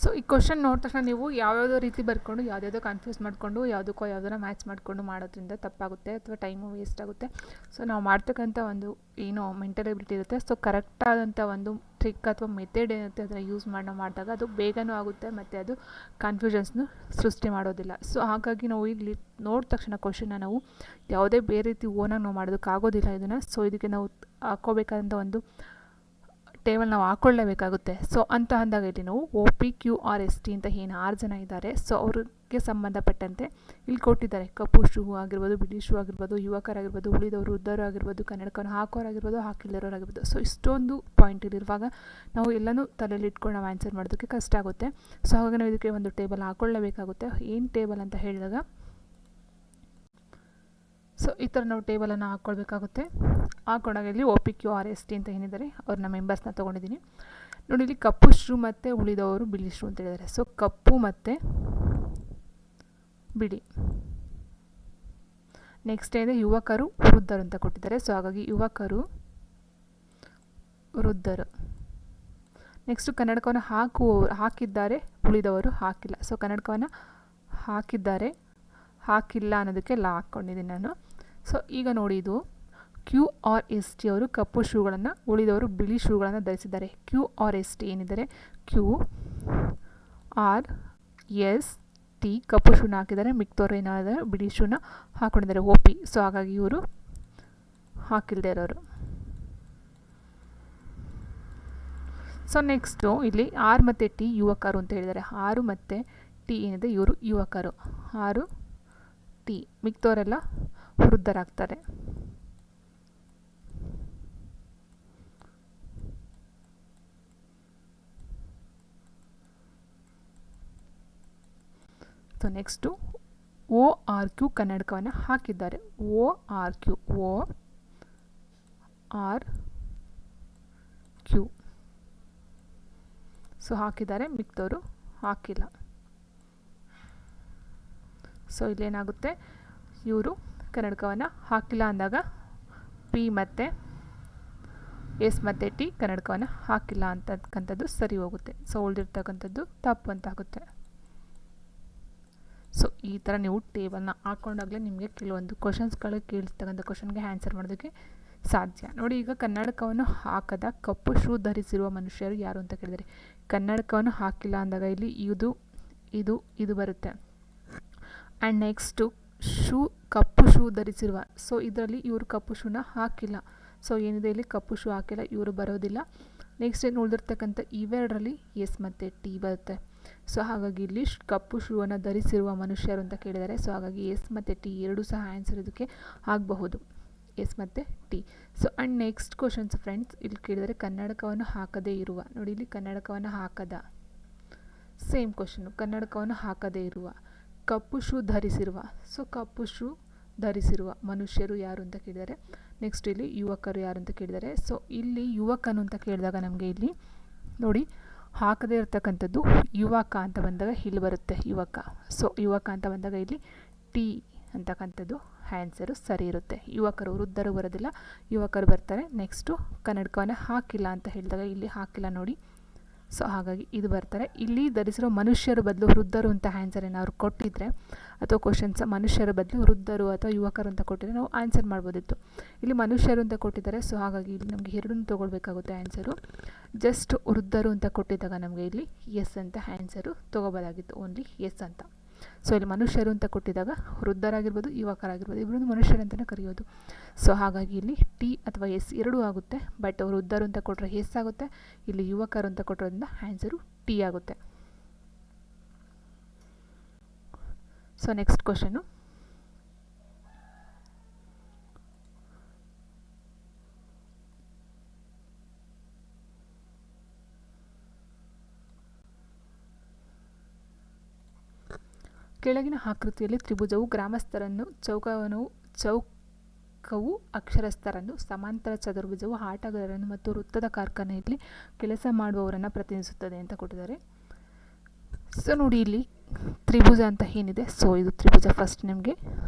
Speaker 1: ಸೊ ಈ ಕ್ವಶನ್ ನೋಡಿದ ತಕ್ಷಣ ನೀವು ಯಾವ್ಯಾವುದೋ ರೀತಿ ಬರ್ಕೊಂಡು ಯಾವುದ್ಯಾವುದೋ ಕನ್ಫ್ಯೂಸ್ ಮಾಡಿಕೊಂಡು ಯಾವುದಕ್ಕೋ ಯಾವುದನ್ನ ಮ್ಯಾಚ್ ಮಾಡಿಕೊಂಡು ಮಾಡೋದ್ರಿಂದ ತಪ್ಪಾಗುತ್ತೆ ಅಥವಾ ಟೈಮು ವೇಸ್ಟ್ ಆಗುತ್ತೆ. ಸೊ ನಾವು ಮಾಡ್ತಕ್ಕಂಥ ಒಂದು ಏನೋ ಮೆಂಟಲ್ ಎಬಿಲಿಟಿ ಇರುತ್ತೆ. ಸೊ ಕರೆಕ್ಟಾದಂಥ ಒಂದು ಟ್ರಿಕ್ ಅಥವಾ ಮೆಥಡ್ ಏನಿರುತ್ತೆ ಅದನ್ನು ಯೂಸ್ ಮಾಡಿದಾಗ ಅದು ಬೇಗನೂ ಆಗುತ್ತೆ ಮತ್ತು ಅದು ಕನ್ಫ್ಯೂಷನ್ಸ್ನು ಸೃಷ್ಟಿ ಮಾಡೋದಿಲ್ಲ. ಸೊ ಹಾಗಾಗಿ ನಾವು ಇಲ್ಲಿ ನೋಡಿದ ತಕ್ಷಣ ಕ್ವಶನ್ನ ನಾವು ಯಾವುದೇ ಬೇರೆ ರೀತಿ ಓನಾಗಿ ನಾವು ಮಾಡೋದಕ್ಕಾಗೋದಿಲ್ಲ ಇದನ್ನು. ಸೊ ಇದಕ್ಕೆ ನಾವು ಹಾಕೋಬೇಕಾದಂಥ ಒಂದು ಟೇಬಲ್ ನಾವು ಹಾಕ್ಕೊಳ್ಳೇಬೇಕಾಗುತ್ತೆ. ಸೊ ಅಂತ ಅಂದಾಗ ಇಲ್ಲಿ ನಾವು OPQRST ಅಂತ ಏನು 6 ಜನ ಇದ್ದಾರೆ. ಸೊ ಅವ್ರಿಗೆ ಸಂಬಂಧಪಟ್ಟಂತೆ ಇಲ್ಲಿ ಕೊಟ್ಟಿದ್ದಾರೆ. ಕಪ್ಪು ಶೂ ಆಗಿರ್ಬೋದು, ಬಿಳಿ ಶೂ ಆಗಿರ್ಬೋದು, ಯುವಕರಾಗಿರ್ಬೋದು, ಉಳಿದವರು ವೃದ್ಧರು ಆಗಿರ್ಬೋದು, ಕನ್ನಡಕವನ್ನು ಹಾಕೋರಾಗಿರ್ಬೋದು, ಹಾಕಿಲ್ಲರೋರಾಗಿರ್ಬೋದು. ಸೊ ಇಷ್ಟೊಂದು ಪಾಯಿಂಟ್ ಇರುವಾಗ ನಾವು ಎಲ್ಲನೂ ತಲೆಯಲ್ಲಿ ಇಟ್ಕೊಂಡು ನಾವು ಆನ್ಸರ್ ಮಾಡೋದಕ್ಕೆ ಕಷ್ಟ ಆಗುತ್ತೆ. ಸೊ ಹಾಗಾಗಿ ನಾವು ಇದಕ್ಕೆ ಒಂದು ಟೇಬಲ್ ಹಾಕ್ಕೊಳ್ಳೇಬೇಕಾಗುತ್ತೆ. ಏನು ಟೇಬಲ್ ಅಂತ ಹೇಳಿದಾಗ ಸೊ ಈ ಥರ ನಾವು ಟೇಬಲನ್ನು ಹಾಕ್ಕೊಳ್ಬೇಕಾಗುತ್ತೆ. ಹಾಕೊಂಡಾಗ ಇಲ್ಲಿ OPQRST ಅಂತ ಏನಿದ್ದಾರೆ ಅವ್ರನ್ನ ಮೆಂಬರ್ಸ್ನ ತೊಗೊಂಡಿದ್ದೀನಿ ನೋಡಿ. ಇಲ್ಲಿ ಕಪ್ಪು ಶೂ ಮತ್ತು ಉಳಿದವರು ಬಿಳಿ ಶೂ ಅಂತ ಹೇಳಿದ್ದಾರೆ. ಸೊ ಕಪ್ಪು ಮತ್ತು ಬಿಳಿ. ನೆಕ್ಸ್ಟ್ ಇದೆ ಯುವಕರು ವೃದ್ಧರು ಅಂತ ಕೊಟ್ಟಿದ್ದಾರೆ. ಸೊ ಹಾಗಾಗಿ ಯುವಕರು ವೃದ್ಧರು. ನೆಕ್ಸ್ಟು ಕನ್ನಡಕವನ್ನು ಹಾಕಿದ್ದಾರೆ, ಉಳಿದವರು ಹಾಕಿಲ್ಲ. ಸೊ ಕನ್ನಡಕವನ್ನು ಹಾಕಿದ್ದಾರೆ, ಹಾಕಿಲ್ಲ ಅನ್ನೋದಕ್ಕೆ ಹಾಕ್ಕೊಂಡಿದ್ದೀನಿ ನಾನು. ಸೊ ಈಗ ನೋಡಿ ಇದು QRST ಅವರು ಕಪ್ಪು ಶೂಗಳನ್ನು, ಉಳಿದವರು ಬಿಳಿ ಶೂಗಳನ್ನು ಧರಿಸಿದ್ದಾರೆ. QRST ಏನಿದ್ದಾರೆ QRST ಕಪ್ಪು ಶೂನ ಹಾಕಿದ್ದಾರೆ, ಮಿಕ್ತವ್ರು ಏನಾದರೆ ಬಿಳಿ ಶೂನ ಹಾಕ್ಕೊಂಡಿದ್ದಾರೆ OP. ಸೊ ಹಾಗಾಗಿ ಇವರು ಹಾಕಿಲ್ಲದೆ ಇರೋರು. ಸೊ ನೆಕ್ಸ್ಟು ಇಲ್ಲಿ R ಮತ್ತು T ಯುವಕರು ಅಂತ ಹೇಳಿದ್ದಾರೆ. R ಮತ್ತು T ಏನಿದೆ ಇವರು ಯುವಕರು, R T. ಮಿಕ್ತವರೆಲ್ಲ ವೃದ್ಧರಾಗ್ತಾರೆ. ಸೊ ನೆಕ್ಸ್ಟು ORQ ಕನ್ನಡಕವನ್ನು ಹಾಕಿದ್ದಾರೆ. ORQ ಸೊ ಹಾಕಿದ್ದಾರೆ, ಮಿಕ್ತವರು ಹಾಕಿಲ್ಲ. ಸೊ ಇಲ್ಲೇನಾಗುತ್ತೆ, ಇವರು ಕನ್ನಡಕವನ್ನು ಹಾಕಿಲ್ಲ ಅಂದಾಗ P ಮತ್ತು S ಮತ್ತು T ಕನ್ನಡಕವನ್ನು ಹಾಕಿಲ್ಲ ಅಂತಕ್ಕಂಥದ್ದು ಸರಿ ಹೋಗುತ್ತೆ. ಸೊ ಉಳಿದಿರ್ತಕ್ಕಂಥದ್ದು ತಪ್ಪು ಅಂತ ಆಗುತ್ತೆ. ಸೊ ಈ ಥರ ನೀವು ಟೇಬಲ್ನ ಹಾಕ್ಕೊಂಡಾಗಲೇ ನಿಮಗೆ ಕೆಲವೊಂದು ಕ್ವಶನ್ಸ್ಗಳು ಕೇಳಿಸ್ತಕ್ಕಂಥ ಕ್ವಶನ್ಗೆ ಆನ್ಸರ್ ಮಾಡೋದಕ್ಕೆ ಸಾಧ್ಯ. ನೋಡಿ ಈಗ ಕನ್ನಡಕವನ್ನು ಹಾಕದ ಕಪ್ಪು ಶೂ ಧರಿಸಿರುವ ಮನುಷ್ಯರು ಯಾರು ಅಂತ ಕೇಳಿದರೆ, ಕನ್ನಡಕವನ್ನು ಹಾಕಿಲ್ಲ ಅಂದಾಗ ಇಲ್ಲಿ ಇದು ಬರುತ್ತೆ. ಆ್ಯಂಡ್ ನೆಕ್ಸ್ಟು ಕಪ್ಪು ಶೂ ಧರಿಸಿರುವ. ಸೊ ಇದರಲ್ಲಿ ಇವರು ಕಪ್ಪು ಶೂನ ಹಾಕಿಲ್ಲ. ಸೊ ಏನಿದೆ ಇಲ್ಲಿ ಕಪ್ಪು ಶೂ ಹಾಕಿಲ್ಲ, ಇವರು ಬರೋದಿಲ್ಲ. ನೆಕ್ಸ್ಟ್ ಏನು ಉಳಿದಿರ್ತಕ್ಕಂಥ ಇವೆರಡರಲ್ಲಿ S ಮತ್ತು T ಬರುತ್ತೆ. ಸೊ ಹಾಗಾಗಿ ಇಲ್ಲಿ ಕಪ್ಪು ಶೂವನ್ನು ಧರಿಸಿರುವ ಮನುಷ್ಯರು ಅಂತ ಕೇಳಿದ್ದಾರೆ. ಸೊ ಹಾಗಾಗಿ S ಮತ್ತು T ಎರಡೂ ಸಹ ಆನ್ಸರ್ ಇದಕ್ಕೆ ಆಗಬಹುದು, S ಮತ್ತು T. So and next questions friends ಇಲ್ಲಿ ಕೇಳಿದರೆ ಕನ್ನಡಕವನ್ನು ಹಾಕದೇ ಇರುವ. ನೋಡಿ ಇಲ್ಲಿ ಕನ್ನಡಕವನ್ನು ಹಾಕದ, ಸೇಮ್ ಕ್ವಶನ್ನು. ಕನ್ನಡಕವನ್ನು ಹಾಕದೇ ಇರುವ, ಕಪ್ಪು ಶೂ ಧರಿಸಿರುವ. ಸೊ ಕಪ್ಪು ಶೂ ಧರಿಸಿರುವ ಮನುಷ್ಯರು ಯಾರು ಅಂತ ಕೇಳಿದ್ದಾರೆ. ನೆಕ್ಸ್ಟ್ ಇಲ್ಲಿ ಯುವಕರು ಯಾರು ಅಂತ ಕೇಳಿದ್ದಾರೆ. ಸೊ ಇಲ್ಲಿ ಯುವಕನು ಅಂತ ಕೇಳಿದಾಗ ನಮಗೆ ಇಲ್ಲಿ ನೋಡಿ ಹಾಕದೇ ಇರತಕ್ಕಂಥದ್ದು ಯುವಕ ಅಂತ ಬಂದಾಗ ಇಲ್ಲಿ ಬರುತ್ತೆ ಯುವಕ. ಸೊ ಯುವಕ ಅಂತ ಬಂದಾಗ ಇಲ್ಲಿ T ಅಂತಕ್ಕಂಥದ್ದು ಆನ್ಸರು ಸರಿ ಇರುತ್ತೆ. ಯುವಕರು, ವೃದ್ಧರು ಬರೋದಿಲ್ಲ, ಯುವಕರು ಬರ್ತಾರೆ. ನೆಕ್ಸ್ಟು ಕನ್ನಡಕವನ್ನು ಹಾಕಿಲ್ಲ ಅಂತ ಹೇಳಿದಾಗ ಇಲ್ಲಿ ಹಾಕಿಲ್ಲ ನೋಡಿ. ಸೊ ಹಾಗಾಗಿ ಇದು ಬರ್ತಾರೆ. ಇಲ್ಲಿ ಧರಿಸಿರೋ ಮನುಷ್ಯರ ಬದಲು ವೃದ್ಧರು ಅಂತ ಆನ್ಸರ್ ಏನಾದ್ರು ಕೊಟ್ಟಿದ್ದರೆ ಅಥವಾ ಕ್ವಶನ್ಸ್ ಮನುಷ್ಯರ ಬದಲು ವೃದ್ಧರು ಅಥವಾ ಯುವಕರು ಅಂತ ಕೊಟ್ಟಿದ್ರೆ ನಾವು ಆನ್ಸರ್ ಮಾಡ್ಬೋದಿತ್ತು. ಇಲ್ಲಿ ಮನುಷ್ಯರು ಅಂತ ಕೊಟ್ಟಿದ್ದಾರೆ. ಸೊ ಹಾಗಾಗಿ ಇಲ್ಲಿ ನಮಗೆ ಎರಡನ್ನೂ ತೊಗೊಳ್ಬೇಕಾಗುತ್ತೆ ಆನ್ಸರು. ಜಸ್ಟ್ ವೃದ್ಧರು ಅಂತ ಕೊಟ್ಟಿದ್ದಾಗ ನಮಗೆ ಇಲ್ಲಿ S ಅಂತ ಆನ್ಸರು ತೊಗೋಬೋದಾಗಿತ್ತು, ಓನ್ಲಿ S ಅಂತ. ಸೊ ಇಲ್ಲಿ ಮನುಷ್ಯರು ಅಂತ ಕೊಟ್ಟಿದ್ದಾಗ ವೃದ್ಧರಾಗಿರ್ಬೋದು, ಯುವಕರಾಗಿರ್ಬೋದು, ಇಬ್ಬರನ್ನು ಮನುಷ್ಯರು ಅಂತಲೇ ಕರೆಯೋದು. ಸೊ ಹಾಗಾಗಿ ಇಲ್ಲಿ T ಅಥವಾ S ಎರಡೂ ಆಗುತ್ತೆ. ಬಟ್ ವೃದ್ಧರು ಅಂತ ಕೊಟ್ಟರೆ S ಆಗುತ್ತೆ, ಇಲ್ಲಿ ಯುವಕರು ಅಂತ ಕೊಟ್ಟರೋದ್ರಿಂದ ಆನ್ಸರು T ಆಗುತ್ತೆ. ಸೊ ನೆಕ್ಸ್ಟ್ ಕ್ವಶನು, ಕೆಳಗಿನ ಆಕೃತಿಯಲ್ಲಿ ತ್ರಿಭುಜವು ಗ್ರಾಮಸ್ಥರನ್ನು ಚೌಕವು ಅಕ್ಷರಸ್ಥರನ್ನು, ಸಮಾಂತರ ಚತುರ್ಭುಜವು ಆಟಗಾರರನ್ನು ಮತ್ತು ವೃತ್ತದ ಕಾರ್ಖಾನೆಯಲ್ಲಿ ಕೆಲಸ ಮಾಡುವವರನ್ನು ಪ್ರತಿನಿಧಿಸುತ್ತದೆ ಅಂತ ಕೊಟ್ಟಿದ್ದಾರೆ. ಸೊ ನೋಡಿ ಇಲ್ಲಿ ತ್ರಿಭುಜ ಅಂತ ಏನಿದೆ, ಸೊ ಇದು ತ್ರಿಭುಜ. ಫಸ್ಟ್ ನಿಮಗೆ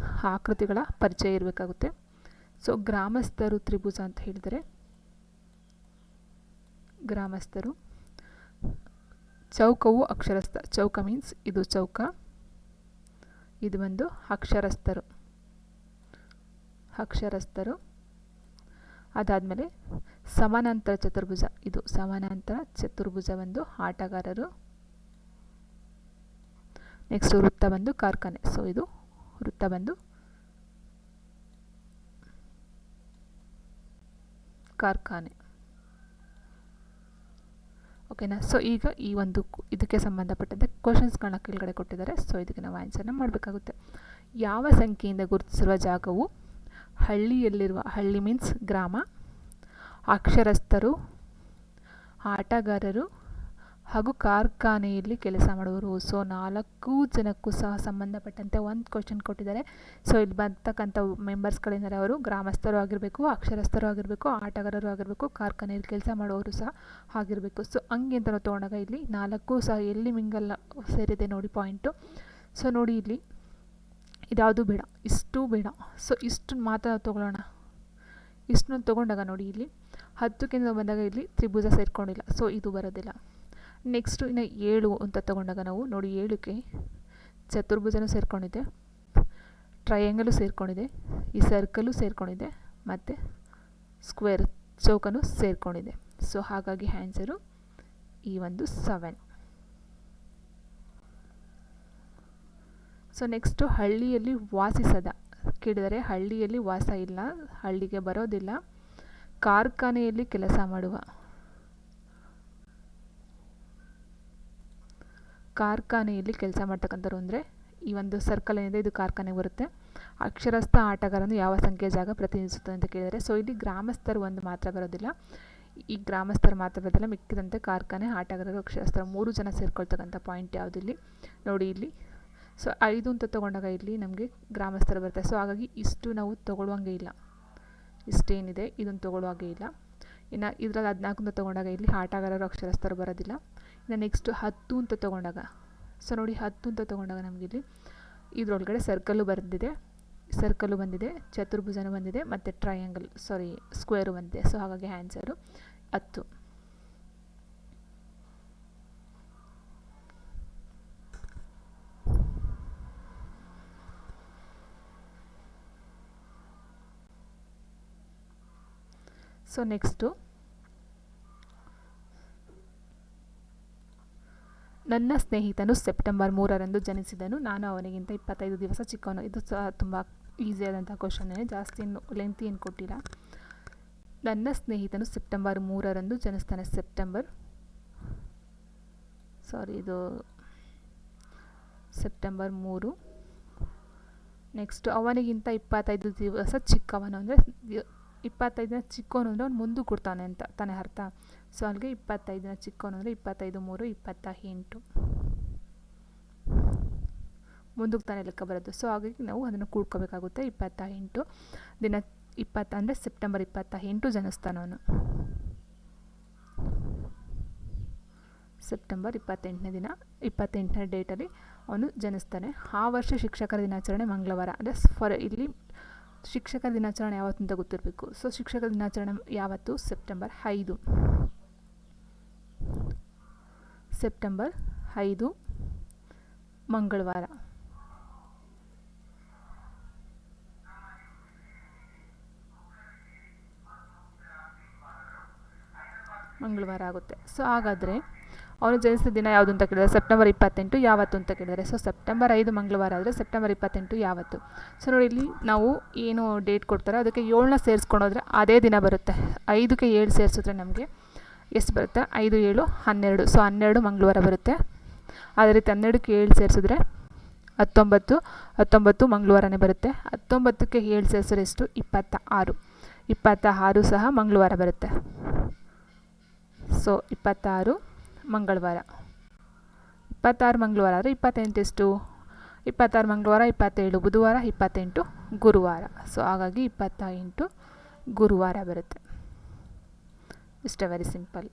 Speaker 1: ಆಕೃತಿಗಳ ಪರಿಚಯ ಇರಬೇಕಾಗುತ್ತೆ. ಸೊ ಗ್ರಾಮಸ್ಥರು ತ್ರಿಭುಜ ಅಂತ ಹೇಳಿದರೆ, ಗ್ರಾಮಸ್ಥರು. ಚೌಕವು ಅಕ್ಷರಸ್ಥ, ಚೌಕ ಮೀನ್ಸ್ ಇದು ಚೌಕ, ಇದು ಒಂದು ಅಕ್ಷರಸ್ಥರು, ಅಕ್ಷರಸ್ಥರು. ಅದಾದಮೇಲೆ ಸಮಾನಾಂತರ ಚತುರ್ಭುಜ, ಇದು ಸಮಾನಾಂತರ ಚತುರ್ಭುಜ ಒಂದು ಆಟಗಾರರು. ನೆಕ್ಸ್ಟ್ ವೃತ್ತ ಬಂದು ಕಾರ್ಖಾನೆ, ಸೊ ಇದು ವೃತ್ತ ಬಂದು ಕಾರ್ಖಾನೆ. ಓಕೆನಾ. ಸೊ ಈಗ ಈ ಒಂದು ಇದಕ್ಕೆ ಸಂಬಂಧಪಟ್ಟಂತೆ ಕ್ವಶನ್ಸ್ಗಳನ್ನ ಕೆಳಗಡೆ ಕೊಟ್ಟಿದ್ದಾರೆ. ಸೊ ಇದಕ್ಕೆ ನಾವು ಆನ್ಸರ್ನ ಮಾಡಬೇಕಾಗುತ್ತೆ. ಯಾವ ಸಂಖ್ಯೆಯಿಂದ ಗುರುತಿಸಿರುವ ಜಾಗವು ಹಳ್ಳಿಯಲ್ಲಿರುವ, ಹಳ್ಳಿ ಮೀನ್ಸ್ ಗ್ರಾಮ, ಅಕ್ಷರಸ್ಥರು, ಆಟಗಾರರು ಹಾಗೂ ಕಾರ್ಖಾನೆಯಲ್ಲಿ ಕೆಲಸ ಮಾಡುವರು. ಸೊ 4 ಜನಕ್ಕೂ ಸಹ ಸಂಬಂಧಪಟ್ಟಂತೆ ಒಂದು ಕ್ವಶನ್ ಕೊಟ್ಟಿದ್ದಾರೆ. ಸೊ ಇಲ್ಲಿ ಬರ್ತಕ್ಕಂಥ ಮೆಂಬರ್ಸ್ಗಳಿಂದರೆ ಅವರು ಗ್ರಾಮಸ್ಥರು ಆಗಿರಬೇಕು, ಅಕ್ಷರಸ್ಥರು ಆಗಿರಬೇಕು, ಆಟಗಾರರು ಆಗಿರಬೇಕು, ಕಾರ್ಖಾನೆಯಲ್ಲಿ ಕೆಲಸ ಮಾಡುವವರು ಸಹ ಆಗಿರಬೇಕು. ಸೊ ಹಂಗೆ ಅಂತ ನಾವು ತೊಗೊಂಡಾಗ ಇಲ್ಲಿ 4 ಸಹ ಎಲ್ಲಿ ಮಿಂಗಲ್ಲ ಸೇರಿದೆ ನೋಡಿ ಪಾಯಿಂಟು. ಸೊ ನೋಡಿ ಇಲ್ಲಿ ಇದ್ಯಾವುದು ಬೇಡ, ಇಷ್ಟು ಬೇಡ. ಸೊ ಇಷ್ಟು ಮಾತ್ರ ತೊಗೊಳ್ಳೋಣ. ಇಷ್ಟನ್ನು ತೊಗೊಂಡಾಗ ನೋಡಿ ಇಲ್ಲಿ 10ಕ್ಕೆ ಬಂದಾಗ ಇಲ್ಲಿ ತ್ರಿಭುಜ ಸೇರಿಕೊಂಡಿಲ್ಲ, ಸೊ ಇದು ಬರೋದಿಲ್ಲ. ನೆಕ್ಸ್ಟು ಇನ್ನು 7 ಅಂತ ತೊಗೊಂಡಾಗ ನಾವು ನೋಡಿ 7ಕ್ಕೆ ಚತುರ್ಭುಜನೂ ಸೇರಿಕೊಂಡಿದೆ, ಟ್ರಯಾಂಗಲು ಸೇರಿಕೊಂಡಿದೆ, ಈ ಸರ್ಕಲು ಸೇರಿಕೊಂಡಿದೆ ಮತ್ತು ಸ್ಕ್ವೇರ್ ಚೌಕನೂ ಸೇರಿಕೊಂಡಿದೆ. ಸೊ ಹಾಗಾಗಿ ಆನ್ಸರು ಈ ಒಂದು 7. ಸೊ ನೆಕ್ಸ್ಟು ಹಳ್ಳಿಯಲ್ಲಿ ವಾಸಿಸದ ಕೇಳಿದರೆ, ಹಳ್ಳಿಯಲ್ಲಿ ವಾಸ ಇಲ್ಲ, ಹಳ್ಳಿಗೆ ಬರೋದಿಲ್ಲ, ಕಾರ್ಖಾನೆಯಲ್ಲಿ ಕೆಲಸ ಮಾಡುವ, ಕಾರ್ಖಾನೆಯಲ್ಲಿ ಕೆಲಸ ಮಾಡ್ತಕ್ಕಂಥವ್ರು ಅಂದರೆ ಈ ಒಂದು ಸರ್ಕಲ್ ಏನಿದೆ ಇದು ಕಾರ್ಖಾನೆಗೆ ಬರುತ್ತೆ. ಅಕ್ಷರಸ್ಥ ಆಟಗಾರನು ಯಾವ ಸಂಖ್ಯೆಯ ಜಾಗ ಪ್ರತಿನಿಧಿಸುತ್ತದೆ ಅಂತ ಕೇಳಿದರೆ, ಸೊ ಇಲ್ಲಿ ಗ್ರಾಮಸ್ಥರು ಒಂದು ಮಾತ್ರ ಬರೋದಿಲ್ಲ, ಈ ಗ್ರಾಮಸ್ಥರು ಮಾತ್ರ ಬರೋದಿಲ್ಲ, ಮಿಕ್ಕಿದಂತೆ ಕಾರ್ಖಾನೆ, ಆಟಗಾರರು, ಅಕ್ಷರಸ್ಥರು 3 ಜನ ಸೇರ್ಕೊಳ್ತಕ್ಕಂಥ ಪಾಯಿಂಟ್ ಯಾವುದು ಇಲ್ಲಿ ನೋಡಿ ಇಲ್ಲಿ. ಸೊ 5 ಅಂತ ತೊಗೊಂಡಾಗ ಇಲ್ಲಿ ನಮಗೆ ಗ್ರಾಮಸ್ಥರು ಬರುತ್ತೆ. ಸೊ ಹಾಗಾಗಿ ಇಷ್ಟು ನಾವು ತೊಗೊಳ್ಳುವಂಗೆ ಇಲ್ಲ, ಇಷ್ಟೇನಿದೆ ಇದನ್ನು ತೊಗೊಳ್ಳುವಾಗೆ ಇಲ್ಲ. ಇನ್ನು ಇದರಲ್ಲಿ 14 ಅಂತ ತೊಗೊಂಡಾಗ ಇಲ್ಲಿ ಆಟಗಾರರು, ಅಕ್ಷರಸ್ಥರು ಬರೋದಿಲ್ಲ. ಇನ್ನು ನೆಕ್ಸ್ಟು 10 ಅಂತ ತೊಗೊಂಡಾಗ, ಸೊ ನೋಡಿ 10 ಅಂತ ತೊಗೊಂಡಾಗ ನಮಗಿಲ್ಲಿ ಇದರೊಳಗಡೆ ಸರ್ಕಲ್ಲು ಬಂದಿದೆ, ಸರ್ಕಲ್ಲು ಬಂದಿದೆ, ಚತುರ್ಭುಜನೂ ಬಂದಿದೆ ಮತ್ತು ಟ್ರಯಾಂಗಲ್ ಸ್ಕ್ವೇರು ಬಂದಿದೆ. ಸೊ ಹಾಗಾಗಿ ಆನ್ಸರು 10. ಸೊ ನೆಕ್ಸ್ಟು ನನ್ನ ಸ್ನೇಹಿತನು ಸೆಪ್ಟೆಂಬರ್ 3ರಂದು ಜನಿಸಿದನು, ನಾನು ಅವನಿಗಿಂತ 25 ದಿವಸ ಚಿಕ್ಕವನು. ಇದು ಸಹ ತುಂಬ ಈಸಿಯಾದಂಥ ಕ್ವಶನ್ನೇ, ಜಾಸ್ತಿ ಏನು ಲೆಂತಿ ಏನು ಕೊಟ್ಟಿಲ್ಲ. ನನ್ನ ಸ್ನೇಹಿತನು ಸೆಪ್ಟೆಂಬರ್ 3ರಂದು ಜನಿಸ್ತಾನೆ, ಇದು ಸೆಪ್ಟೆಂಬರ್ 3. ನೆಕ್ಸ್ಟು ಅವನಿಗಿಂತ 25 ದಿವಸ ಚಿಕ್ಕವನು ಅಂದರೆ 25 ದಿನ ಚಿಕ್ಕವನು ಅಂದರೆ ಅವ್ನು ಮುಂದೆ ಕೊಡ್ತಾನೆ ಅಂತ ತಾನೇ ಅರ್ಥ. ಸೊ ಅಲ್ಲಿಗೆ 25 ದಿನ ಚಿಕ್ಕವನು ಅಂದರೆ 25 3 28 ಮುಂದಕ್ಕೆ ತಾನೇ ಲೆಕ್ಕ ಬರೋದು. ಸೊ ಹಾಗಾಗಿ ನಾವು ಅದನ್ನು ಕೂಡ್ಕೋಬೇಕಾಗುತ್ತೆ. 28 ದಿನ 20 ಅಂದರೆ ಸೆಪ್ಟೆಂಬರ್ 28 ಜನಿಸ್ತಾನವನು, ಸೆಪ್ಟೆಂಬರ್ 28ನೇ ದಿನ 28ನೇ ಡೇಟಲ್ಲಿ ಅವನು ಜನಿಸ್ತಾನೆ. ಆ ವರ್ಷ ಶಿಕ್ಷಕರ ದಿನಾಚರಣೆ ಮಂಗಳವಾರ ಅಂದರೆ ಇಲ್ಲಿ ಶಿಕ್ಷಕರ ದಿನಾಚರಣೆ ಯಾವತ್ತು ಅಂತ ಗೊತ್ತಿರಬೇಕು. ಸೊ ಶಿಕ್ಷಕರ ದಿನಾಚರಣೆ ಯಾವತ್ತು? ಸೆಪ್ಟೆಂಬರ್ 5, ಸೆಪ್ಟೆಂಬರ್ 5 ಮಂಗಳವಾರ. ಮಂಗಳವಾರ ಆಗುತ್ತೆ. ಸೊ ಹಾಗಾದರೆ ಅವನು ಜನಿಸಿದ ದಿನ ಯಾವುದು ಅಂತ ಕೇಳಿದರೆ ಸೆಪ್ಟೆಂಬರ್ 28 ಯಾವತ್ತು ಅಂತ ಕೇಳಿದರೆ, ಸೊ ಸೆಪ್ಟೆಂಬರ್ 5 ಮಂಗಳವಾರ ಆದರೆ ಸೆಪ್ಟೆಂಬರ್ 28 ಯಾವತ್ತು. ಸೊ ನೋಡಿ ಇಲ್ಲಿ ನಾವು ಏನು ಡೇಟ್ ಕೊಡ್ತಾರೋ ಅದಕ್ಕೆ 7ನ ಸೇರಿಸ್ಕೊಂಡೋದ್ರೆ ಅದೇ ದಿನ ಬರುತ್ತೆ. 5ಕ್ಕೆ 7 ಸೇರಿಸಿದ್ರೆ ನಮಗೆ ಎಷ್ಟು ಬರುತ್ತೆ? 5 7 12. ಸೊ 12 ಮಂಗಳವಾರ ಬರುತ್ತೆ. ಅದೇ ರೀತಿ 12ಕ್ಕೆ 7 ಸೇರಿಸಿದ್ರೆ 19, 19 ಮಂಗಳವಾರನೇ ಬರುತ್ತೆ. 19ಕ್ಕೆ 7 ಸೇರಿಸಿದ್ರೆ ಎಷ್ಟು? 26, 26 ಸಹ ಮಂಗಳವಾರ ಬರುತ್ತೆ. ಸೊ 26 ಮಂಗಳವಾರ, 26 ಮಂಗಳವಾರ ಆದರೆ 28 ಎಷ್ಟು? 26 ಮಂಗಳವಾರ, 27 ಬುಧವಾರ, 28 ಗುರುವಾರ. ಸೊ ಹಾಗಾಗಿ 28 ಗುರುವಾರ ಬರುತ್ತೆ. ಇಷ್ಟೇ, ವೆರಿ ಸಿಂಪಲ್.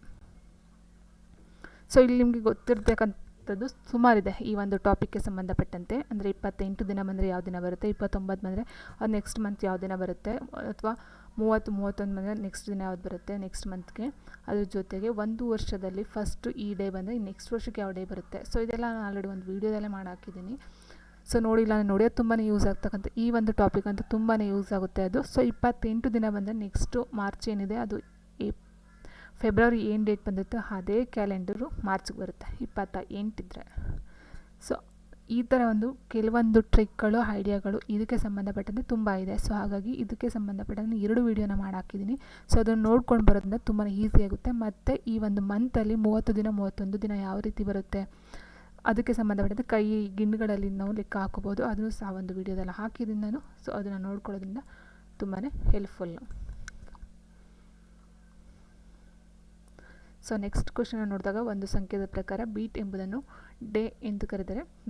Speaker 1: ಸೊ ಇಲ್ಲಿ ನಿಮಗೆ ಗೊತ್ತಿರತಕ್ಕಂಥದ್ದು ಸುಮಾರಿದೆ ಈ ಒಂದು ಟಾಪಿಕ್ಗೆ ಸಂಬಂಧಪಟ್ಟಂತೆ. ಅಂದರೆ 28 ದಿನ ಬಂದರೆ ಯಾವ ದಿನ ಬರುತ್ತೆ, 29 ಬಂದರೆ ಅದು ನೆಕ್ಸ್ಟ್ ಮಂತ್ ಯಾವ ದಿನ ಬರುತ್ತೆ, ಅಥವಾ 30, 31 ಬಂದರೆ ನೆಕ್ಸ್ಟ್ ದಿನ ಯಾವ್ದು ಬರುತ್ತೆ ನೆಕ್ಸ್ಟ್ ಮಂತ್ಗೆ. ಅದ್ರ ಜೊತೆಗೆ ಒಂದು ವರ್ಷದಲ್ಲಿ ಫಸ್ಟ್ ಈ ಡೇ ಬಂದರೆ ನೆಕ್ಸ್ಟ್ ವರ್ಷಕ್ಕೆ ಯಾವ ಡೇ ಬರುತ್ತೆ. ಸೊ ಇದೆಲ್ಲ ನಾನು ಆಲ್ರೆಡಿ ಒಂದು ವೀಡಿಯೋದಲ್ಲೇ ಮಾಡಿ ಹಾಕಿದ್ದೀನಿ. ಸೊ ನೋಡಿಲ್ಲ ನೋಡಿ, ಅದು ತುಂಬಾ ಯೂಸ್ ಆಗ್ತಕ್ಕಂಥ ಈ ಒಂದು ಟಾಪಿಕ್ ಅಂತೂ ತುಂಬಾ ಯೂಸ್ ಆಗುತ್ತೆ ಅದು. ಸೊ 28 ದಿನ ಬಂದರೆ ನೆಕ್ಸ್ಟು ಮಾರ್ಚ್ ಏನಿದೆ ಅದು ಫೆಬ್ರವರಿ ಏನು ಡೇಟ್ ಬಂದಿತ್ತು ಅದೇ ಕ್ಯಾಲೆಂಡರು ಮಾರ್ಚ್ಗೆ ಬರುತ್ತೆ 28 ಇದ್ದರೆ. ಸೊ ಈ ಥರ ಒಂದು ಕೆಲವೊಂದು ಟ್ರಿಕ್ಗಳು, ಐಡಿಯಾಗಳು ಇದಕ್ಕೆ ಸಂಬಂಧಪಟ್ಟಂತೆ ತುಂಬ ಇದೆ. ಸೊ ಹಾಗಾಗಿ ಇದಕ್ಕೆ ಸಂಬಂಧಪಟ್ಟಂತೆ 2 ವೀಡಿಯೋನ ಮಾಡಿ ಹಾಕಿದ್ದೀನಿ. ಸೊ ಅದನ್ನು ನೋಡ್ಕೊಂಡು ಬರೋದ್ರಿಂದ ತುಂಬಾ ಈಸಿ ಆಗುತ್ತೆ. ಮತ್ತು ಈ ಒಂದು ಮಂತಲ್ಲಿ 30 ದಿನ 31 ದಿನ ಯಾವ ರೀತಿ ಬರುತ್ತೆ ಅದಕ್ಕೆ ಸಂಬಂಧಪಟ್ಟಂತೆ ಕೈ ಗಿಣ್ಣುಗಳಲ್ಲಿ ನಾವು ಲೆಕ್ಕ ಹಾಕೋಬೋದು. ಅದನ್ನು ಸಹ ಒಂದು ವೀಡಿಯೋದಲ್ಲಿ ಹಾಕಿದ್ದೀನಿ ನಾನು. ಸೊ ಅದನ್ನು ನೋಡ್ಕೊಳ್ಳೋದ್ರಿಂದ ತುಂಬಾ ಹೆಲ್ಪ್ಫುಲ್ಲು. ಸೊ ನೆಕ್ಸ್ಟ್ ಕ್ವಶನ್ ನೋಡಿದಾಗ, ಒಂದು ಸಂಖ್ಯೆಯ ಪ್ರಕಾರ ಬೀಟ್ ಎಂಬುದನ್ನು ಡೇ ಎಂದು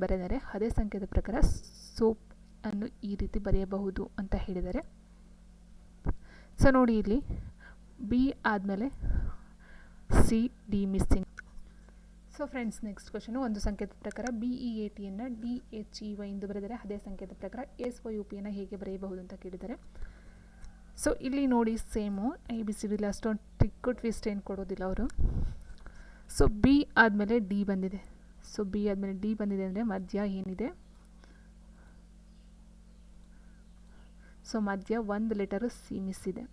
Speaker 1: ಬರೆದರೆ ಅದೇ ಸಂಖ್ಯೆಯ ಪ್ರಕಾರ ಸೋಪ್ ಅನ್ನು ಈ ರೀತಿ ಬರೆಯಬಹುದು ಅಂತ ಹೇಳಿದ್ದಾರೆ. ಸೊ ನೋಡಿ, ಇಲ್ಲಿ ಬಿ ಆದಮೇಲೆ C D missing. So friends, next question, ಒಂದು ಸಂಖ್ಯೆಯ ಪ್ರಕಾರ BEATಯನ್ನು DHEY ಎಂದು ಬರೆದರೆ ಅದೇ ಸಂಖ್ಯೆಯ ಪ್ರಕಾರ SYOPಯನ್ನು ಹೇಗೆ ಬರೆಯಬಹುದು ಅಂತ ಕೇಳಿದ್ದಾರೆ. ಸೊ ಇಲ್ಲಿ ನೋಡಿ, ಸೇಮು ABCD ಅಷ್ಟೊಂದು ಟ್ವಿಸ್ಟ್ ಏನು ಕೊಡೋದಿಲ್ಲ ಅವರು. ಸೊ ಬಿ ಆದಮೇಲೆ ಡಿ ಬಂದಿದೆ. ಸೊ ಬಿ ಆದಮೇಲೆ ಡಿ ಬಂದಿದೆ ಅಂದರೆ ಮಧ್ಯ ಏನಿದೆ, ಸೊ ಮಧ್ಯ ಒಂದು ಲೆಟರು ಸಿ ಮಿಸ್ ಇದೆ.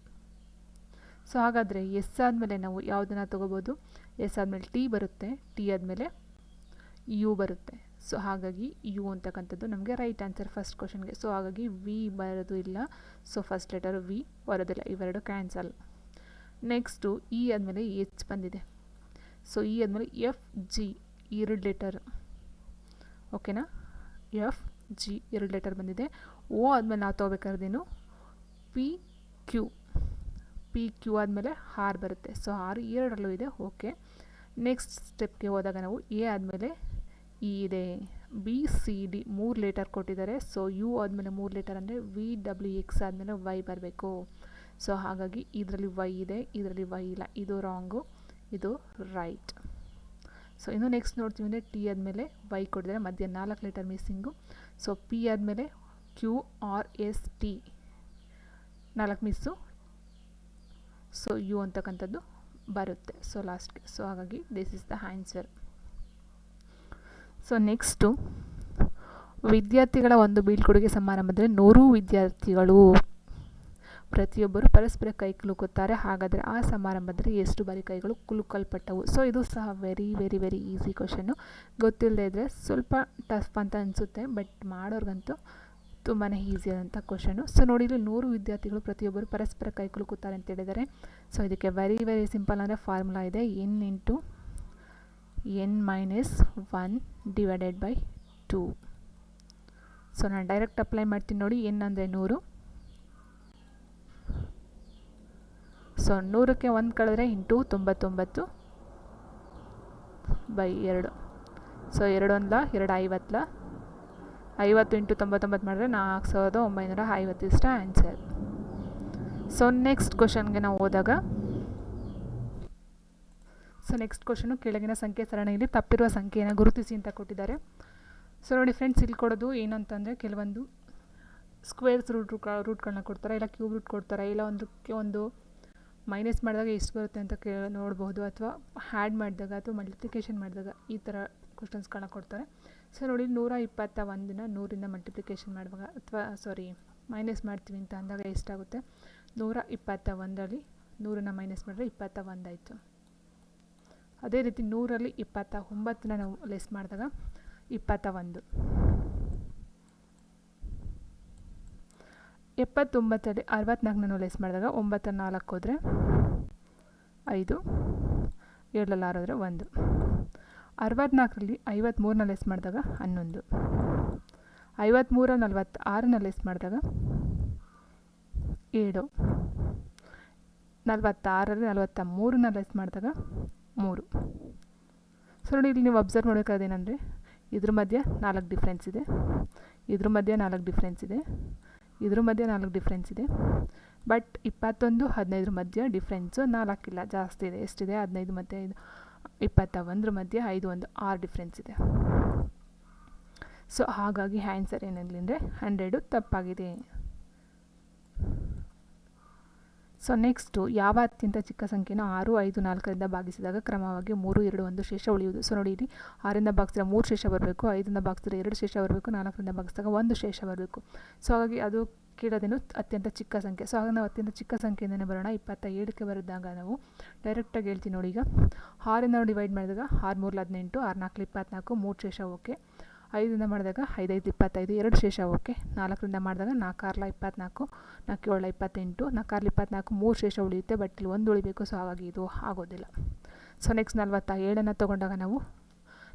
Speaker 1: ಸೊ ಹಾಗಾದರೆ ಎಸ್ ಆದಮೇಲೆ ನಾವು ಯಾವುದನ್ನು ತೊಗೋಬೋದು, ಎಸ್ ಆದಮೇಲೆ ಟಿ ಬರುತ್ತೆ, ಟಿ ಆದಮೇಲೆ ಯು ಬರುತ್ತೆ. ಸೊ ಹಾಗಾಗಿ ಯು ಅಂತಕ್ಕಂಥದ್ದು ನಮಗೆ ರೈಟ್ ಆನ್ಸರ್ ಫಸ್ಟ್ ಕ್ವಶನ್ಗೆ. ಸೊ ಹಾಗಾಗಿ ವಿ ಬರೋದು ಇಲ್ಲ. ಸೊ ಫಸ್ಟ್ ಲೆಟರು ವಿ ಬರೋದಿಲ್ಲ, ಇವೆರಡು ಕ್ಯಾನ್ಸಲ್. ನೆಕ್ಸ್ಟು ಇ ಆದಮೇಲೆ ಎಚ್ ಬಂದಿದೆ. ಸೊ ಇ ಆದಮೇಲೆ ಎಫ್ ಜಿ 2 ಲೆಟರ್, ಓಕೆನಾ, ಎಫ್ ಜಿ 2 ಲೆಟರ್ ಬಂದಿದೆ. ಓ ಆದಮೇಲೆ ನಾವು ತೊಗೋಬೇಕಾದ್ರೇನು ಪಿ ಕ್ಯೂ ಆದಮೇಲೆ ಆರ್ ಬರುತ್ತೆ. ಸೊ ಆರ್ 2ರಲ್ಲೂ ಇದೆ, ಓಕೆ. ನೆಕ್ಸ್ಟ್ ಸ್ಟೆಪ್ಗೆ ಹೋದಾಗ ನಾವು ಎ ಆದಮೇಲೆ ಇ ಇದೆ, BCD 3 ಲೆಟರ್ ಕೊಟ್ಟಿದ್ದಾರೆ. ಸೊ ಯು ಆದಮೇಲೆ 3 ಲೆಟರ್ ಅಂದರೆ VWX ಆದಮೇಲೆ ವೈ ಬರಬೇಕು. ಸೊ ಹಾಗಾಗಿ ಇದರಲ್ಲಿ ವೈ ಇದೆ, ಇದರಲ್ಲಿ ವೈ ಇಲ್ಲ, ಇದು ರಾಂಗು, ಇದು ರೈಟ್. ಸೊ ಇನ್ನು ನೆಕ್ಸ್ಟ್ ನೋಡ್ತೀವಿ ಅಂದರೆ ಟಿ ಆದಮೇಲೆ ವೈ ಕೊಟ್ಟಿದ್ದಾರೆ, ಮಧ್ಯ 4 ಲೆಟರ್ ಮಿಸ್ಸಿಂಗು. ಸೊ ಪಿ ಆದಮೇಲೆ QRST 4 ಮಿಸ್ಸು. ಸೊ ಯು ಅಂತಕ್ಕಂಥದ್ದು ಬರುತ್ತೆ ಸೊ ಲಾಸ್ಟ್ಗೆ. ಸೊ ಹಾಗಾಗಿ this is the answer. So next, ವಿದ್ಯಾರ್ಥಿಗಳ ಒಂದು ಬೀಳ್ಕೊಡುಗೆ ಸಮಾರಂಭದಲ್ಲಿ 100 ವಿದ್ಯಾರ್ಥಿಗಳು ಪ್ರತಿಯೊಬ್ಬರು ಪರಸ್ಪರ ಕೈ ಕುಲುಕುತ್ತಾರೆ. ಹಾಗಾದರೆ ಆ ಸಮಾರಂಭದಲ್ಲಿ ಎಷ್ಟು ಬಾರಿ ಕೈಗಳು ಕುಲುಕಲ್ಪಟ್ಟವು? ಸೊ ಇದು ಸಹ very very very easy question. ಗೊತ್ತಿಲ್ಲದೆ ಇದ್ದರೆ ಸ್ವಲ್ಪ ಟಫ್ ಅಂತ ಅನಿಸುತ್ತೆ, ಬಟ್ ಮಾಡೋರ್ಗಂತೂ ತುಂಬಾ ಈಸಿ ಆದಂಥ ಕ್ವಶನು. ಸೊ ನೋಡಿ, ಇಲ್ಲಿ 100 ವಿದ್ಯಾರ್ಥಿಗಳು ಪ್ರತಿಯೊಬ್ಬರು ಪರಸ್ಪರ ಕೈ ಕುಲುಕುತ್ತಾರೆ ಅಂತ ಹೇಳಿದ್ದಾರೆ. ಸೊ ಇದಕ್ಕೆ ವೆರಿ ವೆರಿ ಸಿಂಪಲ್ ಅಂದರೆ ಫಾರ್ಮುಲಾ ಇದೆ, n-1 ಡಿವೈಡೆಡ್ ಬೈ 2. ಸೊ ನಾನು ಡೈರೆಕ್ಟ್ ಅಪ್ಲೈ ಮಾಡ್ತೀನಿ ನೋಡಿ. n ಅಂದರೆ 100. ಸೊ 100ಕ್ಕೆ 1 ಕಳೆದ್ರೆ ಇಂಟು 99 ಬೈ 2. ಸೊ 2 1 2 50 50 ಇಂಟು 99 ಮಾಡಿದ್ರೆ 4950 ಇಷ್ಟ ಆನ್ಸರ್. ಸೊ ನೆಕ್ಸ್ಟ್ ಕ್ವಶನ್ಗೆ ನಾವು ಹೋದಾಗ, ಸೊ ನೆಕ್ಸ್ಟ್ ಕ್ವಶನು, ಕೆಳಗಿನ ಸಂಖ್ಯೆ ಸರಣಿಯಲ್ಲಿ ತಪ್ಪಿರುವ ಸಂಖ್ಯೆಯನ್ನು ಗುರುತಿಸಿ ಅಂತ ಕೊಟ್ಟಿದ್ದಾರೆ. ಸೊ ನೋಡಿ ಫ್ರೆಂಡ್ಸ್, ಇಲ್ಲಿ ಕೊಡೋದು ಏನಂತಂದರೆ ಕೆಲವೊಂದು ಸ್ಕ್ವೇರ್ಸ್ ರೂಟ್ಗಳನ್ನ ಕೊಡ್ತಾರೆ, ಇಲ್ಲ ಕ್ಯೂಬ್ ರೂಟ್ ಕೊಡ್ತಾರೆ, ಇಲ್ಲ ಒಂದು ಮೈನಸ್ ಮಾಡಿದಾಗ ಎಷ್ಟು ಬರುತ್ತೆ ಅಂತ ನೋಡ್ಬೋದು, ಅಥವಾ ಹ್ಯಾಡ್ ಮಾಡಿದಾಗ ಅಥವಾ ಮಲ್ಟಿಪ್ಲಿಕೇಶನ್ ಮಾಡಿದಾಗ ಈ ಥರ ಕ್ವಶನ್ಸ್ಗಳನ್ನ ಕೊಡ್ತಾರೆ. ಸೊ ನೋಡಿ, 121ನ 100ರಿಂದ ಮಲ್ಟಿಪ್ಲಿಕೇಶನ್ ಮಾಡುವಾಗ ಅಥವಾ ಮೈನಸ್ ಮಾಡ್ತೀವಿ ಅಂತ ಅಂದಾಗ ಎಷ್ಟಾಗುತ್ತೆ, 121ರಲ್ಲಿ 100ನ ಮೈನಸ್ ಮಾಡಿದ್ರೆ 21 ಆಯಿತು. ಅದೇ ರೀತಿ 100ರಲ್ಲಿ 29ನ ನಾವು ಲೆಸ್ ಮಾಡಿದಾಗ 21. 79ರಲ್ಲಿ 64ನ ನಾವು ಲೆಸ್ ಮಾಡಿದಾಗ 9 4 ಹೋದರೆ 5, 7 6 ಹೋದರೆ 1. 64ರಲ್ಲಿ 53ನ ಲೆಸ್ ಮಾಡಿದಾಗ 11. 53 46ನ ಲೆಸ್ ಮಾಡಿದಾಗ 7. 46ರಲ್ಲಿ 43ನ ಲೆಸ್ ಮಾಡಿದಾಗ 3. ಸೊ ನೋಡಿ, ಇಲ್ಲಿ ನೀವು ಅಬ್ಸರ್ವ್ ಮಾಡಬೇಕಾದೇನೆಂದರೆ ಇದ್ರ ಮಧ್ಯೆ 4 ಡಿಫ್ರೆನ್ಸ್ ಇದೆ, ಇದ್ರ ಮಧ್ಯೆ 4 ಡಿಫ್ರೆನ್ಸ್ ಇದೆ, ಇದ್ರ ಮಧ್ಯೆ 4 ಡಿಫ್ರೆನ್ಸ್ ಇದೆ. ಬಟ್ 21, 15 ಮಧ್ಯೆ ಡಿಫ್ರೆನ್ಸು 4 ಇಲ್ಲ, ಜಾಸ್ತಿ ಇದೆ. ಎಷ್ಟಿದೆ? 15 ಮತ್ತು 5 21 ಮಧ್ಯೆ 5 1 6 ಡಿಫ್ರೆನ್ಸ್ ಇದೆ. ಸೊ ಹಾಗಾಗಿ ಆನ್ಸರ್ ಏನಾಗಲಿ ಅಂದರೆ 100 ತಪ್ಪಾಗಿದೆ. ಸೊ ನೆಕ್ಸ್ಟು ಯಾವ ಅತ್ಯಂತ ಚಿಕ್ಕ ಸಂಖ್ಯೆನ 6, 5, 4ರಿಂದ ಭಾಗಿಸಿದಾಗ ಕ್ರಮವಾಗಿ 3, 2, 1 ಶೇಷ ಉಳಿಯುವುದು. ಸೊ ನೋಡಿ, ಇಲ್ಲಿ 6ರಿಂದ ಭಾಗಿಸಿದ್ರೆ 3 ಶೇಷ ಬರಬೇಕು, 5ರಿಂದ ಭಾಗಿಸಿದ್ರೆ 2 ಶೇಷ ಬರಬೇಕು, 4ರಿಂದ ಭಾಗಿಸಿದಾಗ 1 ಶೇಷ ಬರಬೇಕು. ಸೊ ಹಾಗಾಗಿ ಅದು ಕೇಳೋದೇನು ಅತ್ಯಂತ ಚಿಕ್ಕ ಸಂಖ್ಯೆ. ಸೊ ಹಾಗಾಗಿ ನಾವು ಅತ್ಯಂತ ಚಿಕ್ಕ ಸಂಖ್ಯೆಯಿಂದನೇ ಬರೋಣ. 27ಕ್ಕೆ ಬರೆದಾಗ ನಾವು ಡೈರೆಕ್ಟಾಗಿ ಹೇಳ್ತೀನಿ ನೋಡಿ. ಈಗ 6ರಿಂದ ನಾವು ಡಿವೈಡ್ ಮಾಡಿದಾಗ 6 3 18, 6 4 24, 3 ಶೇಷ ಓಕೆ. 5ರಿಂದ ಮಾಡಿದಾಗ 5 5 25, 2 ಶೇಷ ಓಕೆ. 4ರಿಂದ ಮಾಡಿದಾಗ 4 6 24, 4 7 28, 4 6 24, 3 ಶೇಷ ಉಳಿಯುತ್ತೆ. ಬಟ್ ಇಲ್ಲಿ 1 ಉಳಿಬೇಕು. ಸೊ ಹಾಗಾಗಿ ಇದು ಆಗೋದಿಲ್ಲ. ಸೊ ನೆಕ್ಸ್ಟ್ 47ನ್ನು ತೊಗೊಂಡಾಗ ನಾವು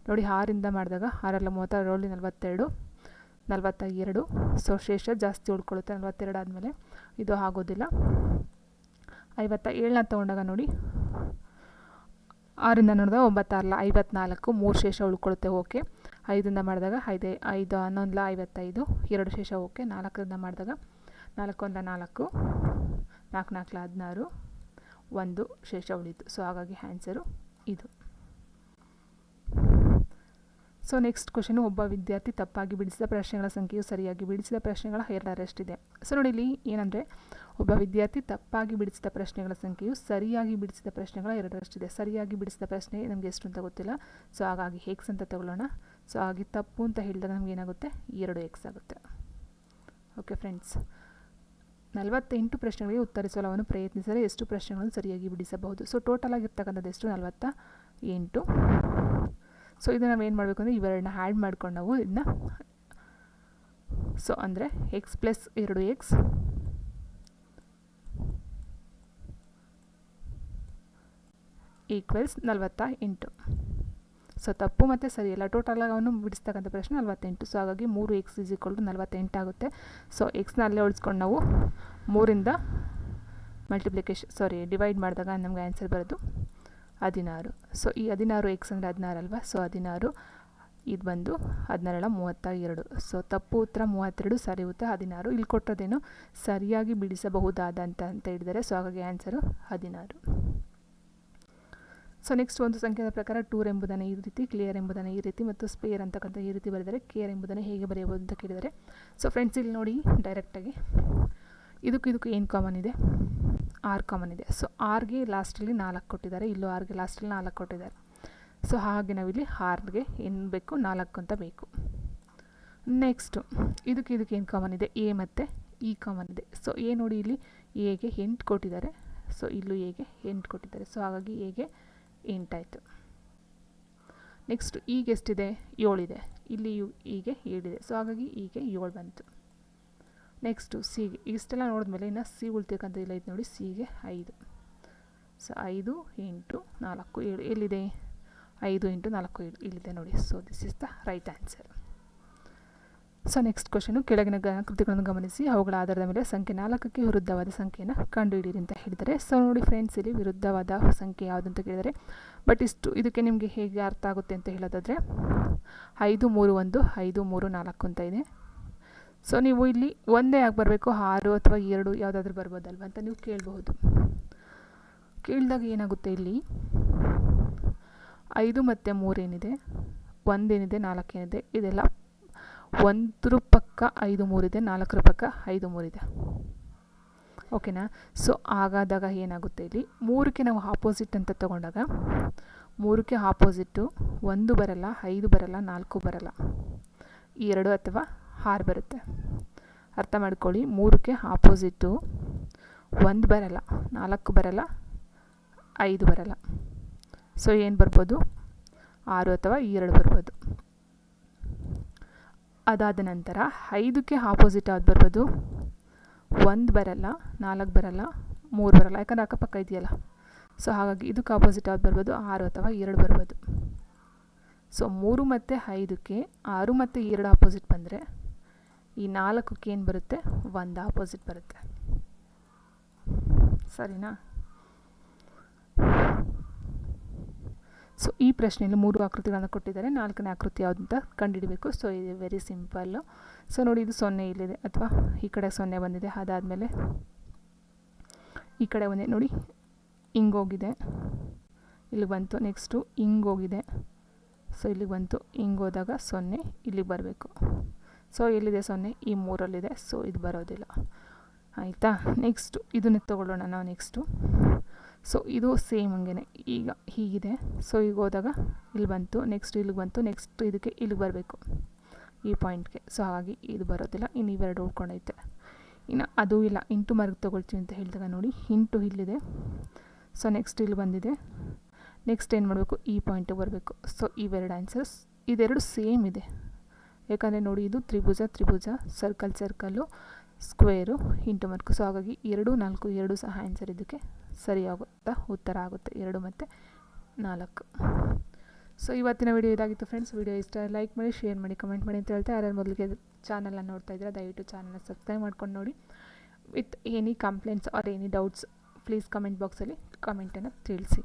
Speaker 1: ನೋಡಿ, 6ರಿಂದ ಮಾಡಿದಾಗ 6 32, 42, 42. ಸೊ ಶೇಷ ಜಾಸ್ತಿ ಉಳ್ಕೊಳ್ಳುತ್ತೆ 42 ಆದಮೇಲೆ, ಇದು ಆಗೋದಿಲ್ಲ. 57ನ್ನ ತೊಗೊಂಡಾಗ ನೋಡಿ, 6ರಿಂದ ನೋಡಿದಾಗ 9 6 54, 3 ಶೇಷ ಉಳ್ಕೊಳ್ಳುತ್ತೆ ಓಕೆ. 5ರಿಂದ ಮಾಡಿದಾಗ 5 5 11 55, 2 ಶೇಷ ಓಕೆ. 4ರಿಂದ ಮಾಡಿದಾಗ 4 1 4, 4 4 16, 1 ಶೇಷ ಉಳಿಯಿತು. ಸೊ ಹಾಗಾಗಿ ಆನ್ಸರು ಇದು. ಸೊ ನೆಕ್ಸ್ಟ್ ಕ್ವಶನು, ಒಬ್ಬ ವಿದ್ಯಾರ್ಥಿ ತಪ್ಪಾಗಿ ಬಿಡಿಸಿದ ಪ್ರಶ್ನೆಗಳ ಸಂಖ್ಯೆಯು ಸರಿಯಾಗಿ ಬಿಡಿಸಿದ ಪ್ರಶ್ನೆಗಳ 2ರಷ್ಟಿದೆ. ಸೊ ನೋಡಿ, ಇಲ್ಲಿ ಏನಂದರೆ ಒಬ್ಬ ವಿದ್ಯಾರ್ಥಿ ತಪ್ಪಾಗಿ ಬಿಡಿಸಿದ ಪ್ರಶ್ನೆಗಳ ಸಂಖ್ಯೆಯು ಸರಿಯಾಗಿ ಬಿಡಿಸಿದ ಪ್ರಶ್ನೆಗಳ 2ರಷ್ಟಿದೆ. ಸರಿಯಾಗಿ ಬಿಡಿಸಿದ ಪ್ರಶ್ನೆ ನಮಗೆ ಎಷ್ಟು ಅಂತ ಗೊತ್ತಿಲ್ಲ. ಸೊ ಹಾಗಾಗಿ ಎಕ್ಸ್ ಅಂತ ತಗೊಳ್ಳೋಣ. ಸೊ ಹಾಗೆ ತಪ್ಪು ಅಂತ ಹೇಳಿದಾಗ ನಮ್ಗೆ ಏನಾಗುತ್ತೆ? 2x ಆಗುತ್ತೆ. ಓಕೆ ಫ್ರೆಂಡ್ಸ್, 48 ಪ್ರಶ್ನೆಗಳಿಗೆ ಉತ್ತರಿಸಲು ಅವನು ಪ್ರಯತ್ನಿಸಲು ಎಷ್ಟು ಪ್ರಶ್ನೆಗಳನ್ನು ಸರಿಯಾಗಿ ಬಿಡಿಸಬಹುದು? ಸೊ ಟೋಟಲ್ ಆಗಿರ್ತಕ್ಕಂಥದ್ದು ಎಷ್ಟು? 48. ಸೊ ಇದು ನಾವು ಏನು ಮಾಡಬೇಕು ಅಂದರೆ ಇವೆರಡನ್ನ ಆ್ಯಡ್ ಮಾಡ್ಕೊಂಡು ನಾವು ಇದನ್ನ, ಸೊ ಅಂದರೆ X plus 2x equals 48. So ತಪ್ಪು ಮತ್ತು ಸರಿ ಎಲ್ಲ ಟೋಟಲಾಗಿ ಅವನು ಬಿಡಿಸ್ತಕ್ಕಂಥ ಪ್ರಶ್ನೆ 48. ಸೊ ಹಾಗಾಗಿ 3x = 48 ಆಗುತ್ತೆ. ಸೊ ಎಕ್ಸ್ನ ಅಲ್ಲೇ ಉಳಿಸ್ಕೊಂಡು ನಾವು 3ರಿಂದ ಡಿವೈಡ್ ಮಾಡಿದಾಗ ನಮಗೆ ಆನ್ಸರ್ ಬರೋದು 16. ಸೊ ಈ 16x ಅಂದರೆ 16 ಅಲ್ವಾ? ಸೊ 16, ಇದು ಬಂದು 16 32. ಸೊ ತಪ್ಪು ಉತ್ತರ 32, ಸರಿ ಉತ್ತರ 16. ಇಲ್ಲಿ ಕೊಟ್ಟೋದೇನು ಸರಿಯಾಗಿ ಬಿಡಿಸಬಹುದಾದಂತ ಅಂತ ಹೇಳಿದ್ದಾರೆ. ಸೊ ಹಾಗಾಗಿ ಆನ್ಸರು 16. ಸೊ ನೆಕ್ಸ್ಟ್ ಒಂದು ಸಂಖ್ಯೆಯ ಪ್ರಕಾರ ಟೂರ್ ಎಂಬುದನ್ನು ಈ ರೀತಿ, ಕ್ಲಿಯರ್ ಎಂಬುದನ್ನು ಈ ರೀತಿ ಮತ್ತು ಸ್ಪೇರ್ ಅಂತಕ್ಕಂಥ ಈ ರೀತಿ ಬರೆದರೆ ಕೇರ್ ಎಂಬುದನ್ನು ಹೇಗೆ ಬರೆಯಬಹುದು ಅಂತ ಕೇಳಿದರೆ, ಸೊ ಫ್ರೆಂಡ್ಸ್ ಇಲ್ಲಿ ನೋಡಿ ಡೈರೆಕ್ಟಾಗಿ ಇದಕ್ಕೂ ಏನು ಕಾಮನ್ ಇದೆ? ಆರ್ ಕಾಮನ್ ಇದೆ. ಸೊ ಆರ್ಗೆ ಲಾಸ್ಟಲ್ಲಿ 4 ಕೊಟ್ಟಿದ್ದಾರೆ, ಇಲ್ಲೂ ಆರ್ಗೆ ಲಾಸ್ಟಲ್ಲಿ 4 ಕೊಟ್ಟಿದ್ದಾರೆ. ಸೊ ಹಾಗೆ ನಾವಿಲ್ಲಿ ಆರ್ಗೆ ಏನು ಬೇಕು? 4 ಅಂತ ಬೇಕು. ನೆಕ್ಸ್ಟು ಇದಕ್ಕೆ ಏನು ಕಾಮನ್ ಇದೆ? ಎ ಮತ್ತು ಇ ಕಾಮನ್ ಇದೆ. ಸೊ ಎ ನೋಡಿ, ಇಲ್ಲಿ ಎಗೆ 8 ಕೊಟ್ಟಿದ್ದಾರೆ, ಸೊ ಇಲ್ಲೂ ಎಗೆ 8 ಕೊಟ್ಟಿದ್ದಾರೆ. ಸೊ ಹಾಗಾಗಿ ಎಗೆ 8 ಆಯಿತು. ನೆಕ್ಸ್ಟ್ ಈಗ ಎಷ್ಟಿದೆ? 7 ಇದೆ, ಇಲ್ಲಿ ಈಗ 7 ಇದೆ. ಸೊ ಹಾಗಾಗಿ ಈಗ 7 ಬಂತು. ನೆಕ್ಸ್ಟು ಸಿಗೆ ಇಷ್ಟೆಲ್ಲ ನೋಡಿದ್ಮೇಲೆ ಇನ್ನು ಸಿ ಉಳ್ತಕ್ಕಂಥ ಇಲ್ಲ ಇದು ನೋಡಿ, ಸಿಗೆ 5. ಸೊ 5 8 4 7 ಎಲ್ಲಿದೆ? 5 × 4 7 ಇಲ್ಲಿದೆ ನೋಡಿ. So this is the right answer. So next question, ಕೆಳಗಿನ ಕೃತಿಗಳನ್ನು ಗಮನಿಸಿ ಅವುಗಳ ಆಧಾರದ ಮೇಲೆ ಸಂಖ್ಯೆ 4ಕ್ಕೆ ವಿರುದ್ಧವಾದ ಸಂಖ್ಯೆಯನ್ನು ಕಂಡುಹಿಡಿಯಿರಿ ಅಂತ ಹೇಳಿದ್ದಾರೆ. ಸೊ ನೋಡಿ ಫ್ರೆಂಡ್ಸ್, ಇಲ್ಲಿ ವಿರುದ್ಧವಾದ ಸಂಖ್ಯೆ ಯಾವುದು ಅಂತ ಕೇಳಿದರೆ, ಬಟ್ ಇದಕ್ಕೆ ನಿಮಗೆ ಹೇಗೆ ಅರ್ಥ ಆಗುತ್ತೆ ಅಂತ ಹೇಳೋದಾದರೆ 5 3 1 5 3 4 ಅಂತ ಇದೆ. ಸೊ ನೀವು ಇಲ್ಲಿ ಒಂದೇ ಆಗಿ ಬರಬೇಕು, 6 ಅಥವಾ 2 ಯಾವುದಾದ್ರೂ ಬರ್ಬೋದಲ್ವ ಅಂತ ನೀವು ಕೇಳಬಹುದು. ಕೇಳಿದಾಗ ಏನಾಗುತ್ತೆ, ಇಲ್ಲಿ 5 ಮತ್ತು 3 ಏನಿದೆ, 1 ಏನಿದೆ, 4 ಏನಿದೆ, ಇದೆಲ್ಲ 1 ಪಕ್ಕ 5 3 ಇದೆ, 4 ಪಕ್ಕ 5 3 ಇದೆ. ಓಕೆನಾ? ಸೊ ಹಾಗಾದಾಗ ಏನಾಗುತ್ತೆ, ಇಲ್ಲಿ 3ಕ್ಕೆ ನಾವು ಆಪೋಸಿಟ್ ಅಂತ ತೊಗೊಂಡಾಗ 3ಕ್ಕೆ ಆಪೋಸಿಟ್ಟು 1 ಬರಲ್ಲ, 5 ಬರಲ್ಲ, 4 ಬರಲ್ಲ, 2 ಅಥವಾ 6 ಬರುತ್ತೆ. ಅರ್ಥ ಮಾಡ್ಕೊಳ್ಳಿ, 3ಕ್ಕೆ ಆಪೋಸಿಟ್ಟು 1 ಬರಲ್ಲ, 4 ಬರಲ್ಲ, 5 ಬರಲ್ಲ. ಸೊ ಏನು ಬರ್ಬೋದು? 6 ಅಥವಾ 2 ಬರ್ಬೋದು. ಅದಾದ ನಂತರ 5ಕ್ಕೆ ಆಪೋಸಿಟ್ ಯಾವ್ದು ಬರ್ಬೋದು? 1 ಬರಲ್ಲ, 4 ಬರಲ್ಲ, 3 ಬರಲ್ಲ, ಯಾಕಂದರೆ ಅಕ್ಕಪಕ್ಕ ಇದೆಯಲ್ಲ. ಸೊ ಹಾಗಾಗಿ ಇದಕ್ಕೆ ಆಪೋಸಿಟ್ ಯಾವ್ದು ಬರ್ಬೋದು? 6 ಅಥವಾ 2 ಬರ್ಬೋದು. ಸೊ 3 ಮತ್ತು 5ಕ್ಕೆ 6 ಮತ್ತು 2 ಆಪೋಸಿಟ್ ಬಂದರೆ ಈ 4ಕ್ಕೆ ಏನು ಬರುತ್ತೆ? 1 ಆಪೋಸಿಟ್ ಬರುತ್ತೆ. ಸರಿನಾ? ಸೊ ಈ ಪ್ರಶ್ನೆಯಲ್ಲಿ 3 ಆಕೃತಿಗಳನ್ನು ಕೊಟ್ಟಿದ್ದಾರೆ. 4ನೇ ಆಕೃತಿ ಯಾವುದು ಅಂತ ಕಂಡುಹಿಡಬೇಕು. ಸೊ ಇದು ವೆರಿ ಸಿಂಪಲ್ಲು. ಸೊ ನೋಡಿ, ಇದು 0 ಇಲ್ಲಿದೆ, ಅಥವಾ ಈ ಕಡೆ 0 ಬಂದಿದೆ. ಅದಾದಮೇಲೆ ಈ ಕಡೆ ಒಂದೇ ನೋಡಿ, ಹಿಂಗೋಗಿದೆ, ಇಲ್ಲಿ ಬಂತು. ನೆಕ್ಸ್ಟು ಹಿಂಗೋಗಿದೆ, ಸೊ ಇಲ್ಲಿಗೆ ಬಂತು. ಹಿಂಗೋದಾಗ 0 ಇಲ್ಲಿಗೆ ಬರಬೇಕು. ಸೊ ಎಲ್ಲಿದೆ 0? ಈ 3ರಲ್ಲಿದೆ. ಸೊ ಇದು ಬರೋದಿಲ್ಲ, ಆಯಿತಾ. ನೆಕ್ಸ್ಟು ಇದನ್ನು ತೊಗೊಳ್ಳೋಣ ನಾವು. ನೆಕ್ಸ್ಟು ಸೊ ಇದು ಸೇಮ್ ಹಂಗೆ ಈಗ ಹೀಗಿದೆ. ಸೊ ಈಗ ಹೋದಾಗ ಇಲ್ಲಿ ಬಂತು, ನೆಕ್ಸ್ಟ್ ಇಲ್ಲಿಗೆ ಬಂತು, ನೆಕ್ಸ್ಟ್ ಇದಕ್ಕೆ ಇಲ್ಲಿಗೆ ಬರಬೇಕು, ಈ ಪಾಯಿಂಟ್ಗೆ. ಸೊ ಹಾಗಾಗಿ ಇದು ಬರೋದಿಲ್ಲ. ಇನ್ನು ಇವೆರಡು ಉಳ್ಕೊಂಡೈತೆ. ಇನ್ನು ಅದು ಇಲ್ಲ, ಇಂಟು ಮಾರ್ಕ್ ತೊಗೊಳ್ತೀವಿ ಅಂತ ಹೇಳಿದಾಗ ನೋಡಿ, ಇಂಟು ಇಲ್ಲಿದೆ. ಸೊ ನೆಕ್ಸ್ಟ್ ಇಲ್ಲಿ ಬಂದಿದೆ. ನೆಕ್ಸ್ಟ್ ಏನು ಮಾಡಬೇಕು? ಈ ಪಾಯಿಂಟಿಗೆ ಬರಬೇಕು. ಸೊ ಇವೆರಡು ಆನ್ಸರ್ಸ್, ಇದೆರಡು ಸೇಮ್ ಇದೆ. ಯಾಕಂದರೆ ನೋಡಿ, ಇದು ತ್ರಿಭುಜ, circle, square, into mark. So ಹಾಗಾಗಿ 2, 4 2 ಸಹ ಆನ್ಸರ್ ಇದಕ್ಕೆ ಸರಿಯಾಗುತ್ತಾ ಉತ್ತರ ಆಗುತ್ತೆ. 2 ಮತ್ತು 4. ಸೊ ಇವತ್ತಿನ ವಿಡಿಯೋ ಇದಾಗಿತ್ತು ಫ್ರೆಂಡ್ಸ್. ವಿಡಿಯೋ ಇಷ್ಟ ಲೈಕ್ ಮಾಡಿ, ಶೇರ್ ಮಾಡಿ, ಕಮೆಂಟ್ ಮಾಡಿ ಅಂತ ಹೇಳ್ತಾ, ಯಾರು ಮೊದಲಿಗೆ ಚಾನಲ್ನ ನೋಡ್ತಾ ಇದ್ದೀರಾ ದಯವಿಟ್ಟು ಚಾನಲ್ನ ಸಬ್ಸ್ಕ್ರೈಬ್ ಮಾಡ್ಕೊಂಡು ನೋಡಿ. With any complaints R any doubts please comment ಬಾಕ್ಸಲ್ಲಿ ಕಮೆಂಟನ್ನು ತಿಳಿಸಿ.